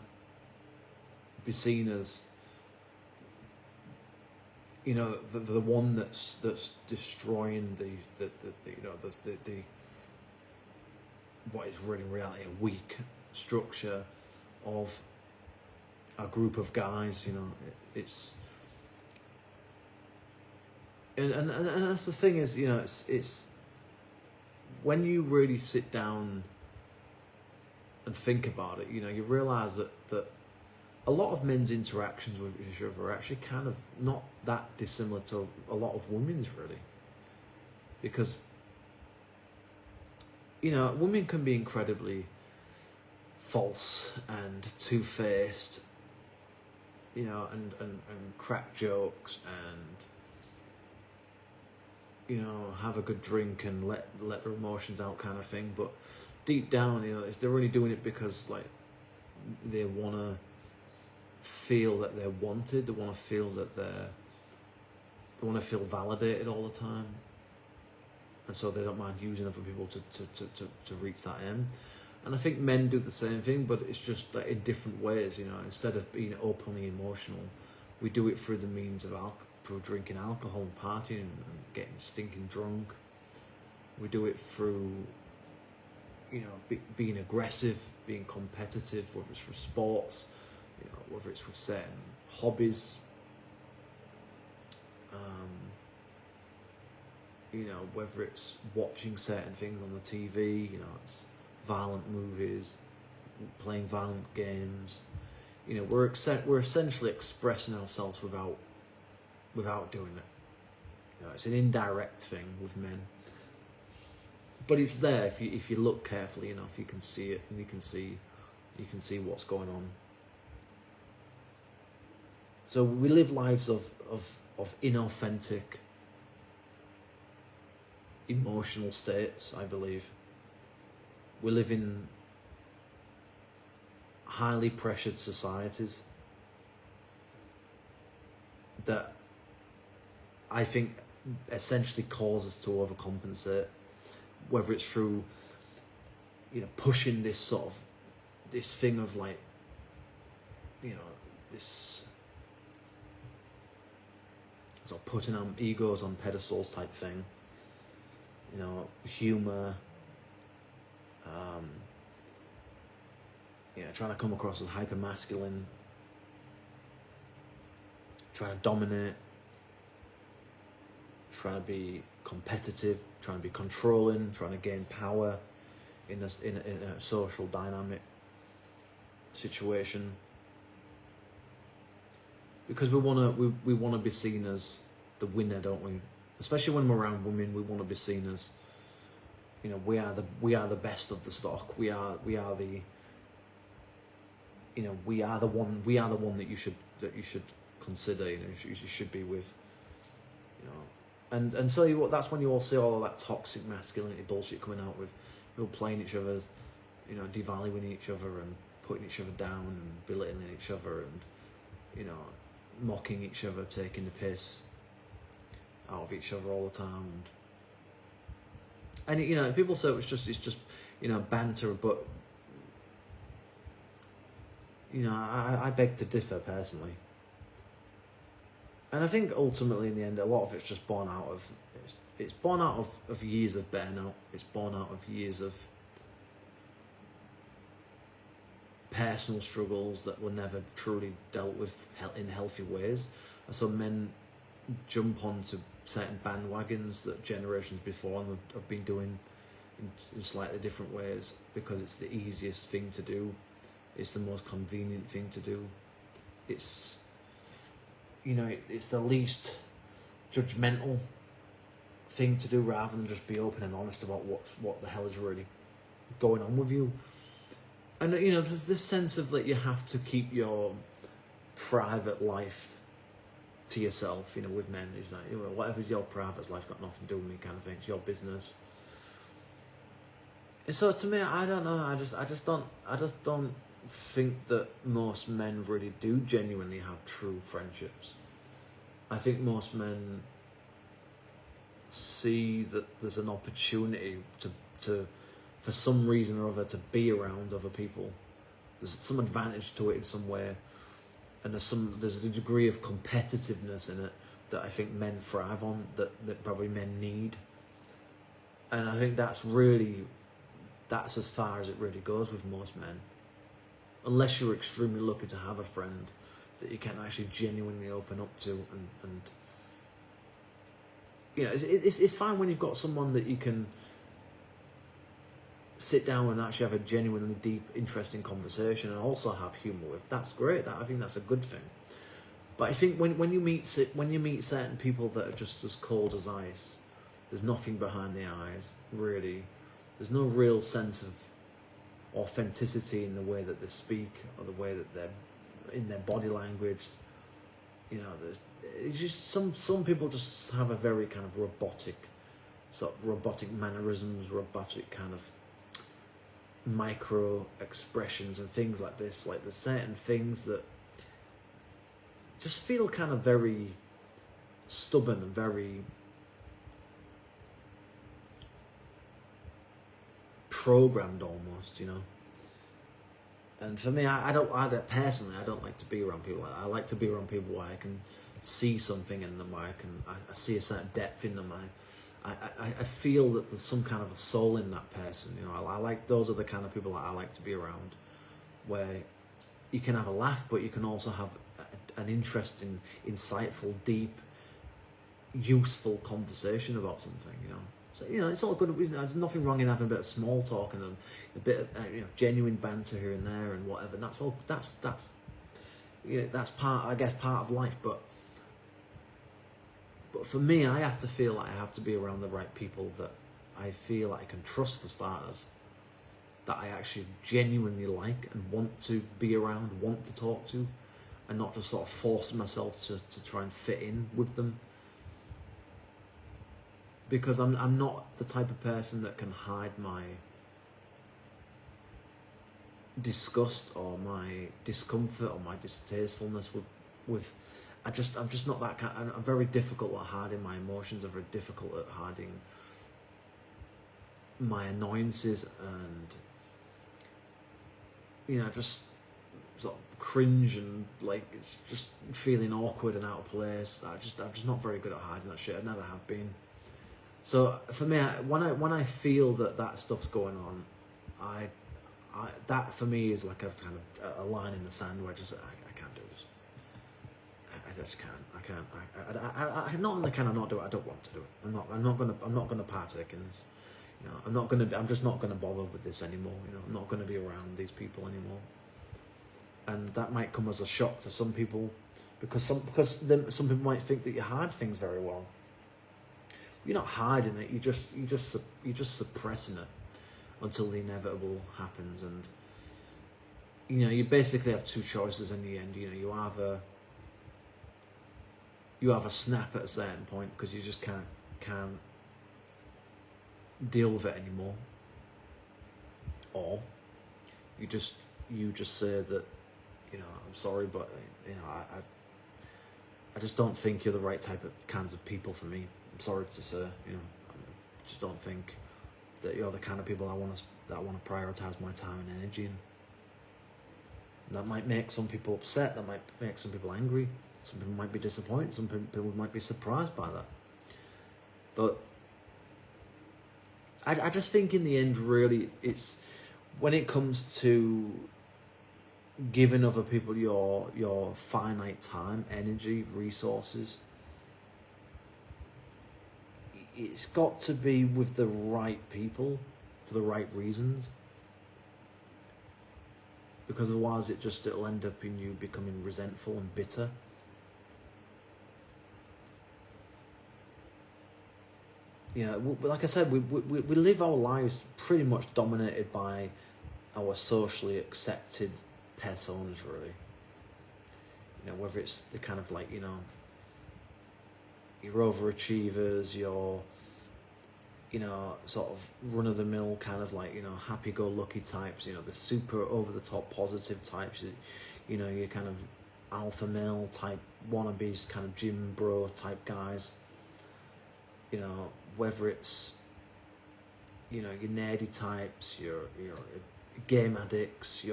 Speaker 1: be seen as, you know, the one that's destroying the you know, the what is really in reality a weak structure of a group of guys. You know, it's and that's the thing is, you know, it's when you really sit down and think about it, you know, you realise that a lot of men's interactions with each other are actually kind of not that dissimilar to a lot of women's, really. Because, you know, women can be incredibly false and two-faced, you know, and crack jokes and, you know, have a good drink and let their emotions out kind of thing. But deep down, you know, they're really doing it because, like, they want to feel that they're wanted. They want to feel that they want to feel validated all the time, and so they don't mind using other people to reach that end. And I think men do the same thing, but it's just like in different ways. You know, instead of being openly emotional, we do it through the means of through drinking alcohol and partying and getting stinking drunk. We do it through, you know, being aggressive, being competitive, whether it's for sports, you know, whether it's with certain hobbies, you know, whether it's watching certain things on the TV, you know, it's violent movies, playing violent games. You know, we're essentially expressing ourselves without doing it. You know, it's an indirect thing with men, but it's there if you look carefully enough. You can see it, and you can see what's going on. So we live lives of inauthentic emotional states, I believe. We live in highly pressured societies that I think essentially cause us to overcompensate, whether it's through, pushing this sort of, this thing of like, this sort of putting our egos on pedestals type thing, humour, trying to come across as hyper masculine, trying to dominate, trying to be competitive, trying to be controlling, trying to gain power in a social dynamic situation, because we want to be seen as the winner, don't we? Especially when we're around women, we want to be seen as, we are the best of the stock. We are the one that you should consider. You should be with. And so that's when you all see all of that toxic masculinity bullshit coming out, with people playing each other, devaluing each other and putting each other down and belittling each other and, mocking each other, taking the piss out of each other all the time. And people say it's just banter, but I beg to differ personally. And I think ultimately in the end, a lot of it's just born out of years of burnout. It's born out of years of personal struggles that were never truly dealt with in healthy ways. And so men jump onto certain bandwagons that generations before them have been doing in slightly different ways, because it's the easiest thing to do. It's the most convenient thing to do. It's it's the least judgmental thing to do, rather than just be open and honest about what the hell is really going on with you. And there's this sense of that you have to keep your private life to yourself. With men, it's like, whatever's your private life's got nothing to do with me, kind of thing. It's your business. And so to me, I don't know. I just don't think that most men really do genuinely have true friendships. I think most men see that there's an opportunity to for some reason or other to be around other people. There's some advantage to it in some way, and there's a degree of competitiveness in it that I think men thrive on, that probably men need. And I think that's as far as it really goes with most men. Unless you're extremely lucky to have a friend that you can actually genuinely open up to, and it's fine when you've got someone that you can sit down and actually have a genuinely deep, interesting conversation and also have humour with. That's great. I think that's a good thing. But I think when you meet certain people that are just as cold as ice, there's nothing behind the eyes, really. There's no real sense of authenticity in the way that they speak or the way that they're in their body language. It's just some people just have a very kind of robotic mannerisms, robotic kind of micro expressions and things like this. Like there's certain things that just feel kind of very stubborn and very programmed almost, And for me, I don't like to be around people like that. I like to be around people where I can see something in them, where I see a certain depth in them. I feel that there's some kind of a soul in that person. I like, those are the kind of people that I like to be around, where you can have a laugh, but you can also have an interesting, insightful, deep, useful conversation about something. So it's all good. There's nothing wrong in having a bit of small talk and a bit of genuine banter here and there and whatever. And that's all. That's part of life. But for me, I have to feel like I have to be around the right people that I feel like I can trust, for starters, that I actually genuinely like and want to be around, want to talk to, and not just sort of force myself to try and fit in with them. because I'm not the type of person that can hide my disgust or my discomfort or my distastefulness with I'm just not that kind. I'm very difficult at hiding my emotions. I'm very difficult at hiding my annoyances, and just sort of cringe and like it's just feeling awkward and out of place. I'm just not very good at hiding that shit. I never have been. So for me, when I feel that stuff's going on, that for me is like a kind of a line in the sand where I can't do this. I just can't. I can't. I not only can I not do it, I don't want to do it. I'm not gonna partake in this. I'm just not gonna bother with this anymore. I'm not gonna be around these people anymore. And that might come as a shock to some people, because some people might think that you hide things very well. You're not hiding it. You're just suppressing it until the inevitable happens. And you basically have two choices in the end. You either snap at a certain point because you just can't deal with it anymore, or you just say that I'm sorry, but I just don't think you're the right kinds of people for me. I'm sorry to say, I just don't think that you're the kind of people I want to prioritize my time and energy in. And that might make some people upset. That might make some people angry. Some people might be disappointed. Some people might be surprised by that. But I just think in the end, really, it's when it comes to giving other people your finite time, energy, resources, it's got to be with the right people for the right reasons, because otherwise it'll end up in you becoming resentful and bitter. Like I said, we live our lives pretty much dominated by our socially accepted personas, really. Whether it's the kind of like, your overachievers, your, sort of run-of-the-mill kind of like, happy-go-lucky types, the super over-the-top positive types, your kind of alpha male type wannabes, kind of gym bro type guys, whether it's, your nerdy types, your game addicts,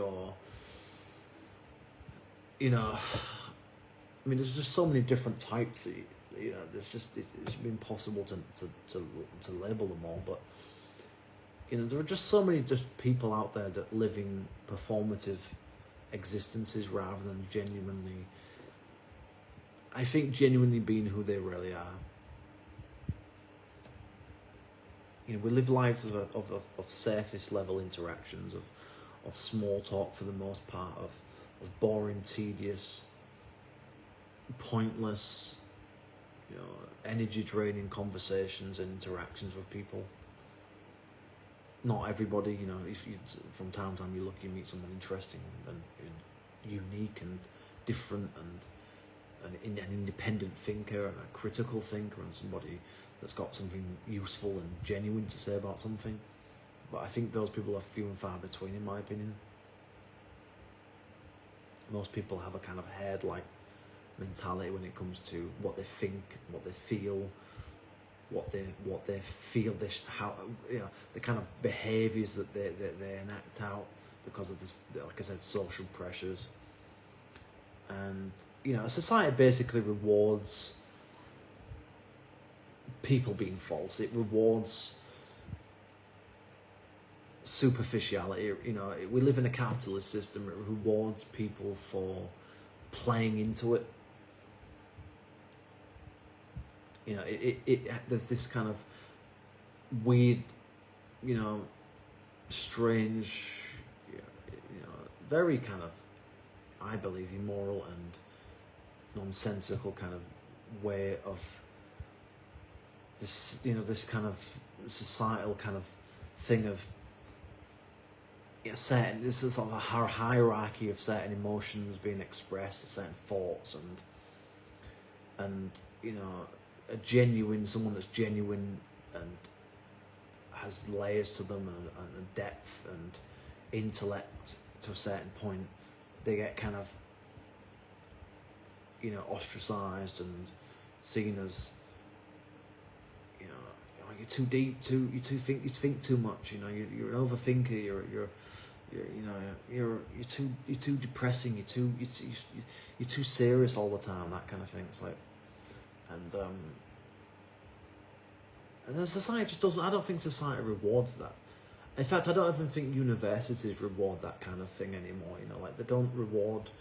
Speaker 1: there's just so many different types that it's impossible to label them all. But there are just so many just people out there that live in performative existences rather than genuinely being who they really are. We live lives of surface level interactions, of small talk for the most part, of boring, tedious, pointless, energy draining conversations and interactions with people. Not everybody, if you from time to time you're lucky you meet someone interesting and unique and different and an independent thinker and a critical thinker and somebody that's got something useful and genuine to say about something. But I think those people are few and far between, in my opinion. Most people have a kind of herd-like mentality when it comes to what they think, what they feel, what they feel, the kind of behaviours that they enact out because of this, like I said, social pressures. And society basically rewards people being false. It rewards superficiality. We live in a capitalist system. It rewards people for playing into it. There's this kind of weird, strange, very kind of, I believe, immoral and nonsensical kind of way of this, this kind of societal kind of thing of certain, this is sort of a hierarchy of certain emotions being expressed, certain thoughts, and someone that's genuine and has layers to them and depth and intellect to a certain point, they get kind of, you know, ostracized and seen as, you know, you're too deep, you think too much, you know, you're an overthinker, you're too depressing, you're too serious all the time, that kind of thing. It's like, and the society just doesn't. I don't think society rewards that. In fact, I don't even think universities reward that kind of thing anymore. You know, like they don't reward.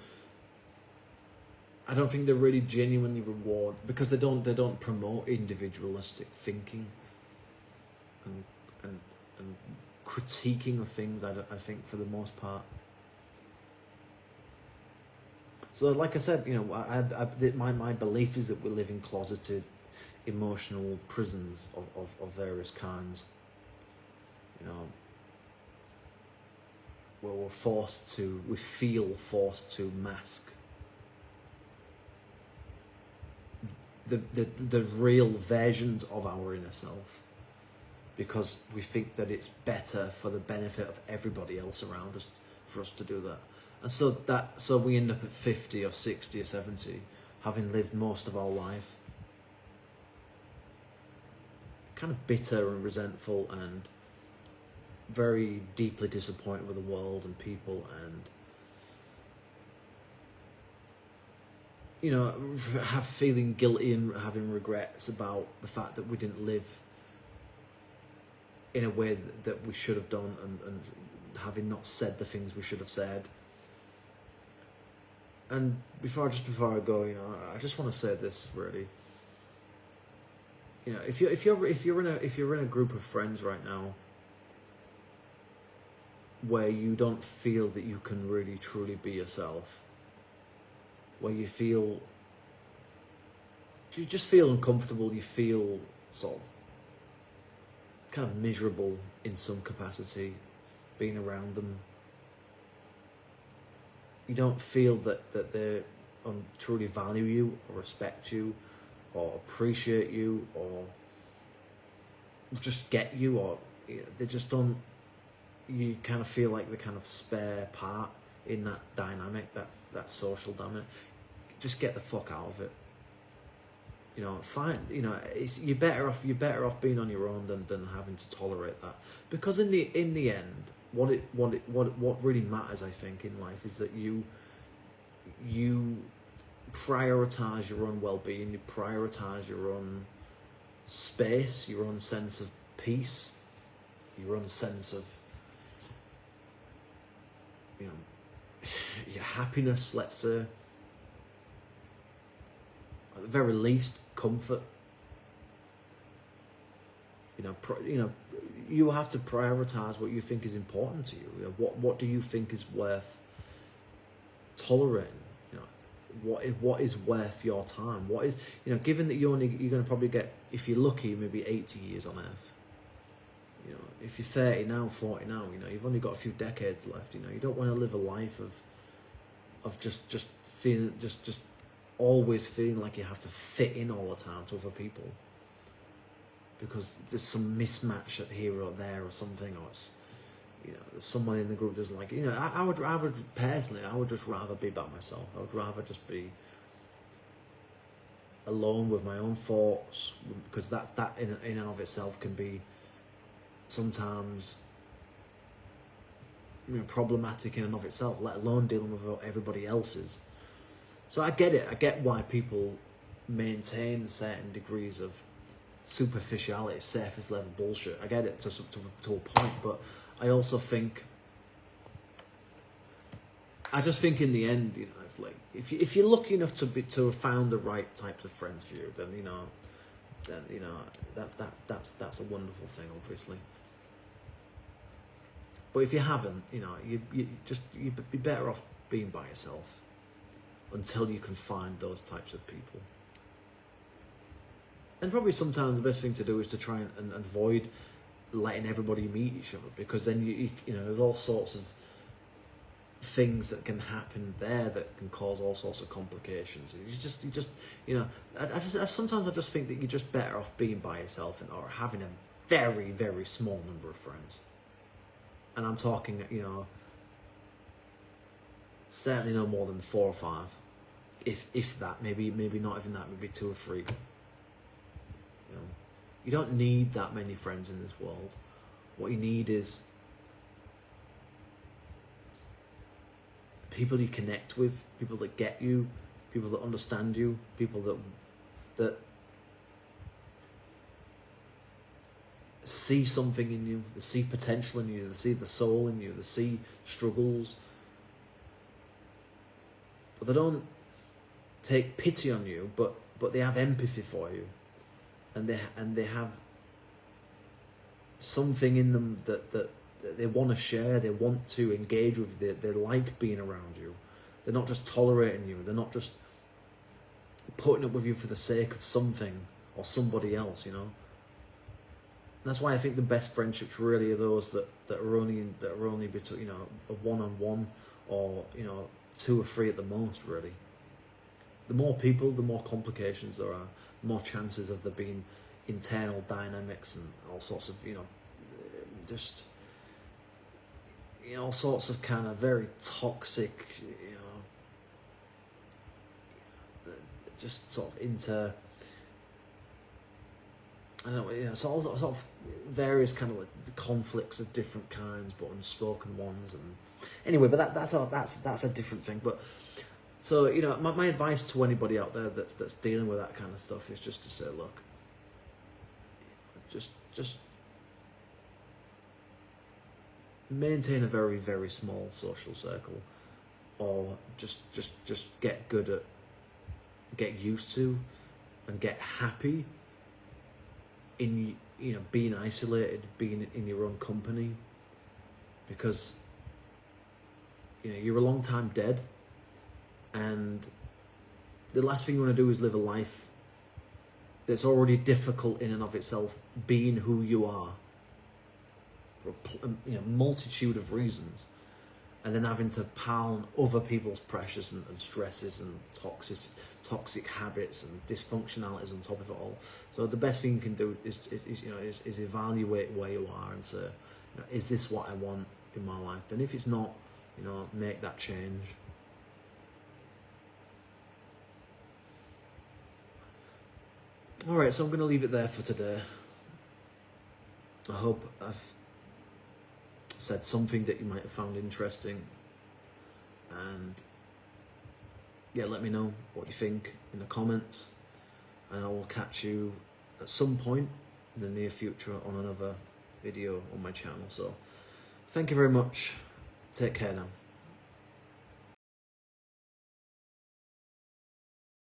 Speaker 1: I don't think they really genuinely reward, because they don't promote individualistic thinking and critiquing of things. I think for the most part. So, like I said, you know, my belief is that we live in closeted emotional prisons of various kinds. You know, where we feel forced to mask the real versions of our inner self, because we think that it's better for the benefit of everybody else around us for us to do that. And so we end up at 50 or 60 or 70, having lived most of our life kind of bitter and resentful and very deeply disappointed with the world and people, and, you know, feeling guilty and having regrets about the fact that we didn't live in a way that we should have done, and having not said the things we should have said. And before I go, you know, I just want to say this really. You know, if you're in a group of friends right now where you don't feel that you can really truly be yourself, where you just feel uncomfortable, you feel sort of kind of miserable in some capacity being around them, you don't feel that they truly value you or respect you or appreciate you or just get you, or they just don't, you kind of feel like the kind of spare part in that dynamic, that social dynamic, just get the fuck out of it. You know, you know, you're better off being on your own than having to tolerate that, because in the end, what really matters, I think, in life is that you prioritize your own well-being, you prioritize your own space, your own sense of peace, your own sense of, you know, your happiness, let's say, at the very least, comfort. You know, you have to prioritize what you think is important to you. You know, what do you think is worth tolerating? What is worth your time? What is, you know, given that you're going to probably get, if you're lucky, maybe 80 years on Earth. You know, if you're 30 now, 40 now, you know, you've only got a few decades left. You know, you don't want to live a life of just feeling, just always feeling like you have to fit in all the time to other people, because there's some mismatch at here or there or something, or it's, you know, there's someone in the group doesn't like it. You know, I would personally, I would just rather be by myself. I would rather just be alone with my own thoughts, because that in and of itself can be sometimes, you know, problematic in and of itself, let alone dealing with what everybody else's. So I get it. I get why people maintain certain degrees of superficiality, surface level bullshit. I get it to a point, but I also think, I just think in the end, you know, it's like, if you're lucky enough to have found the right types of friends for you, then you know that's a wonderful thing, obviously. But if you haven't, you know, you'd be better off being by yourself until you can find those types of people. And probably sometimes the best thing to do is to try and avoid letting everybody meet each other, because then you know, there's all sorts of things that can happen there that can cause all sorts of complications. You just you know, sometimes I just think that you're just better off being by yourself or having a very, very small number of friends. And I'm talking, you know, certainly no more than 4 or 5. If that, maybe not even that, maybe 2 or 3. You know, you don't need that many friends in this world. What you need is people you connect with, people that get you, people that understand you, people that see something in you, that see potential in you, that see the soul in you, that see struggles, but they don't take pity on you, but they have empathy for you, and they have something in them that they want to share, they want to engage with, they like being around you. They're not just tolerating you, they're not just putting up with you for the sake of something or somebody else, you know. And that's why I think the best friendships really are those that are only between, you know, a one-on-one, or, you know, 2 or 3 at the most, really. The more people, the more complications there are, the more chances of there being internal dynamics and all sorts of, you know, just, you know, all sorts of kind of very toxic, you know, just sort of I don't know, you know, sort of various kind of like conflicts of different kinds, but unspoken ones. And anyway, but that's a different thing. But so, you know, my advice to anybody out there that's dealing with that kind of stuff is just to say, look, just maintain a very, very small social circle, or just get used to and get happy in, you know, being isolated, being in your own company, because, you know, you're a long time dead, and the last thing you want to do is live a life that's already difficult in and of itself, being who you are for a, you know, multitude of reasons, and then having to pile on other people's pressures and stresses and toxic habits and dysfunctionalities on top of it all. So the best thing you can do is evaluate where you are and say, you know, is this what I want in my life? And if it's not, you know, make that change. All right, so I'm going to leave it there for today. I hope I've said something that you might have found interesting, and yeah, let me know what you think in the comments, and I will catch you at some point in the near future on another video on my channel. So thank you very much, take care now.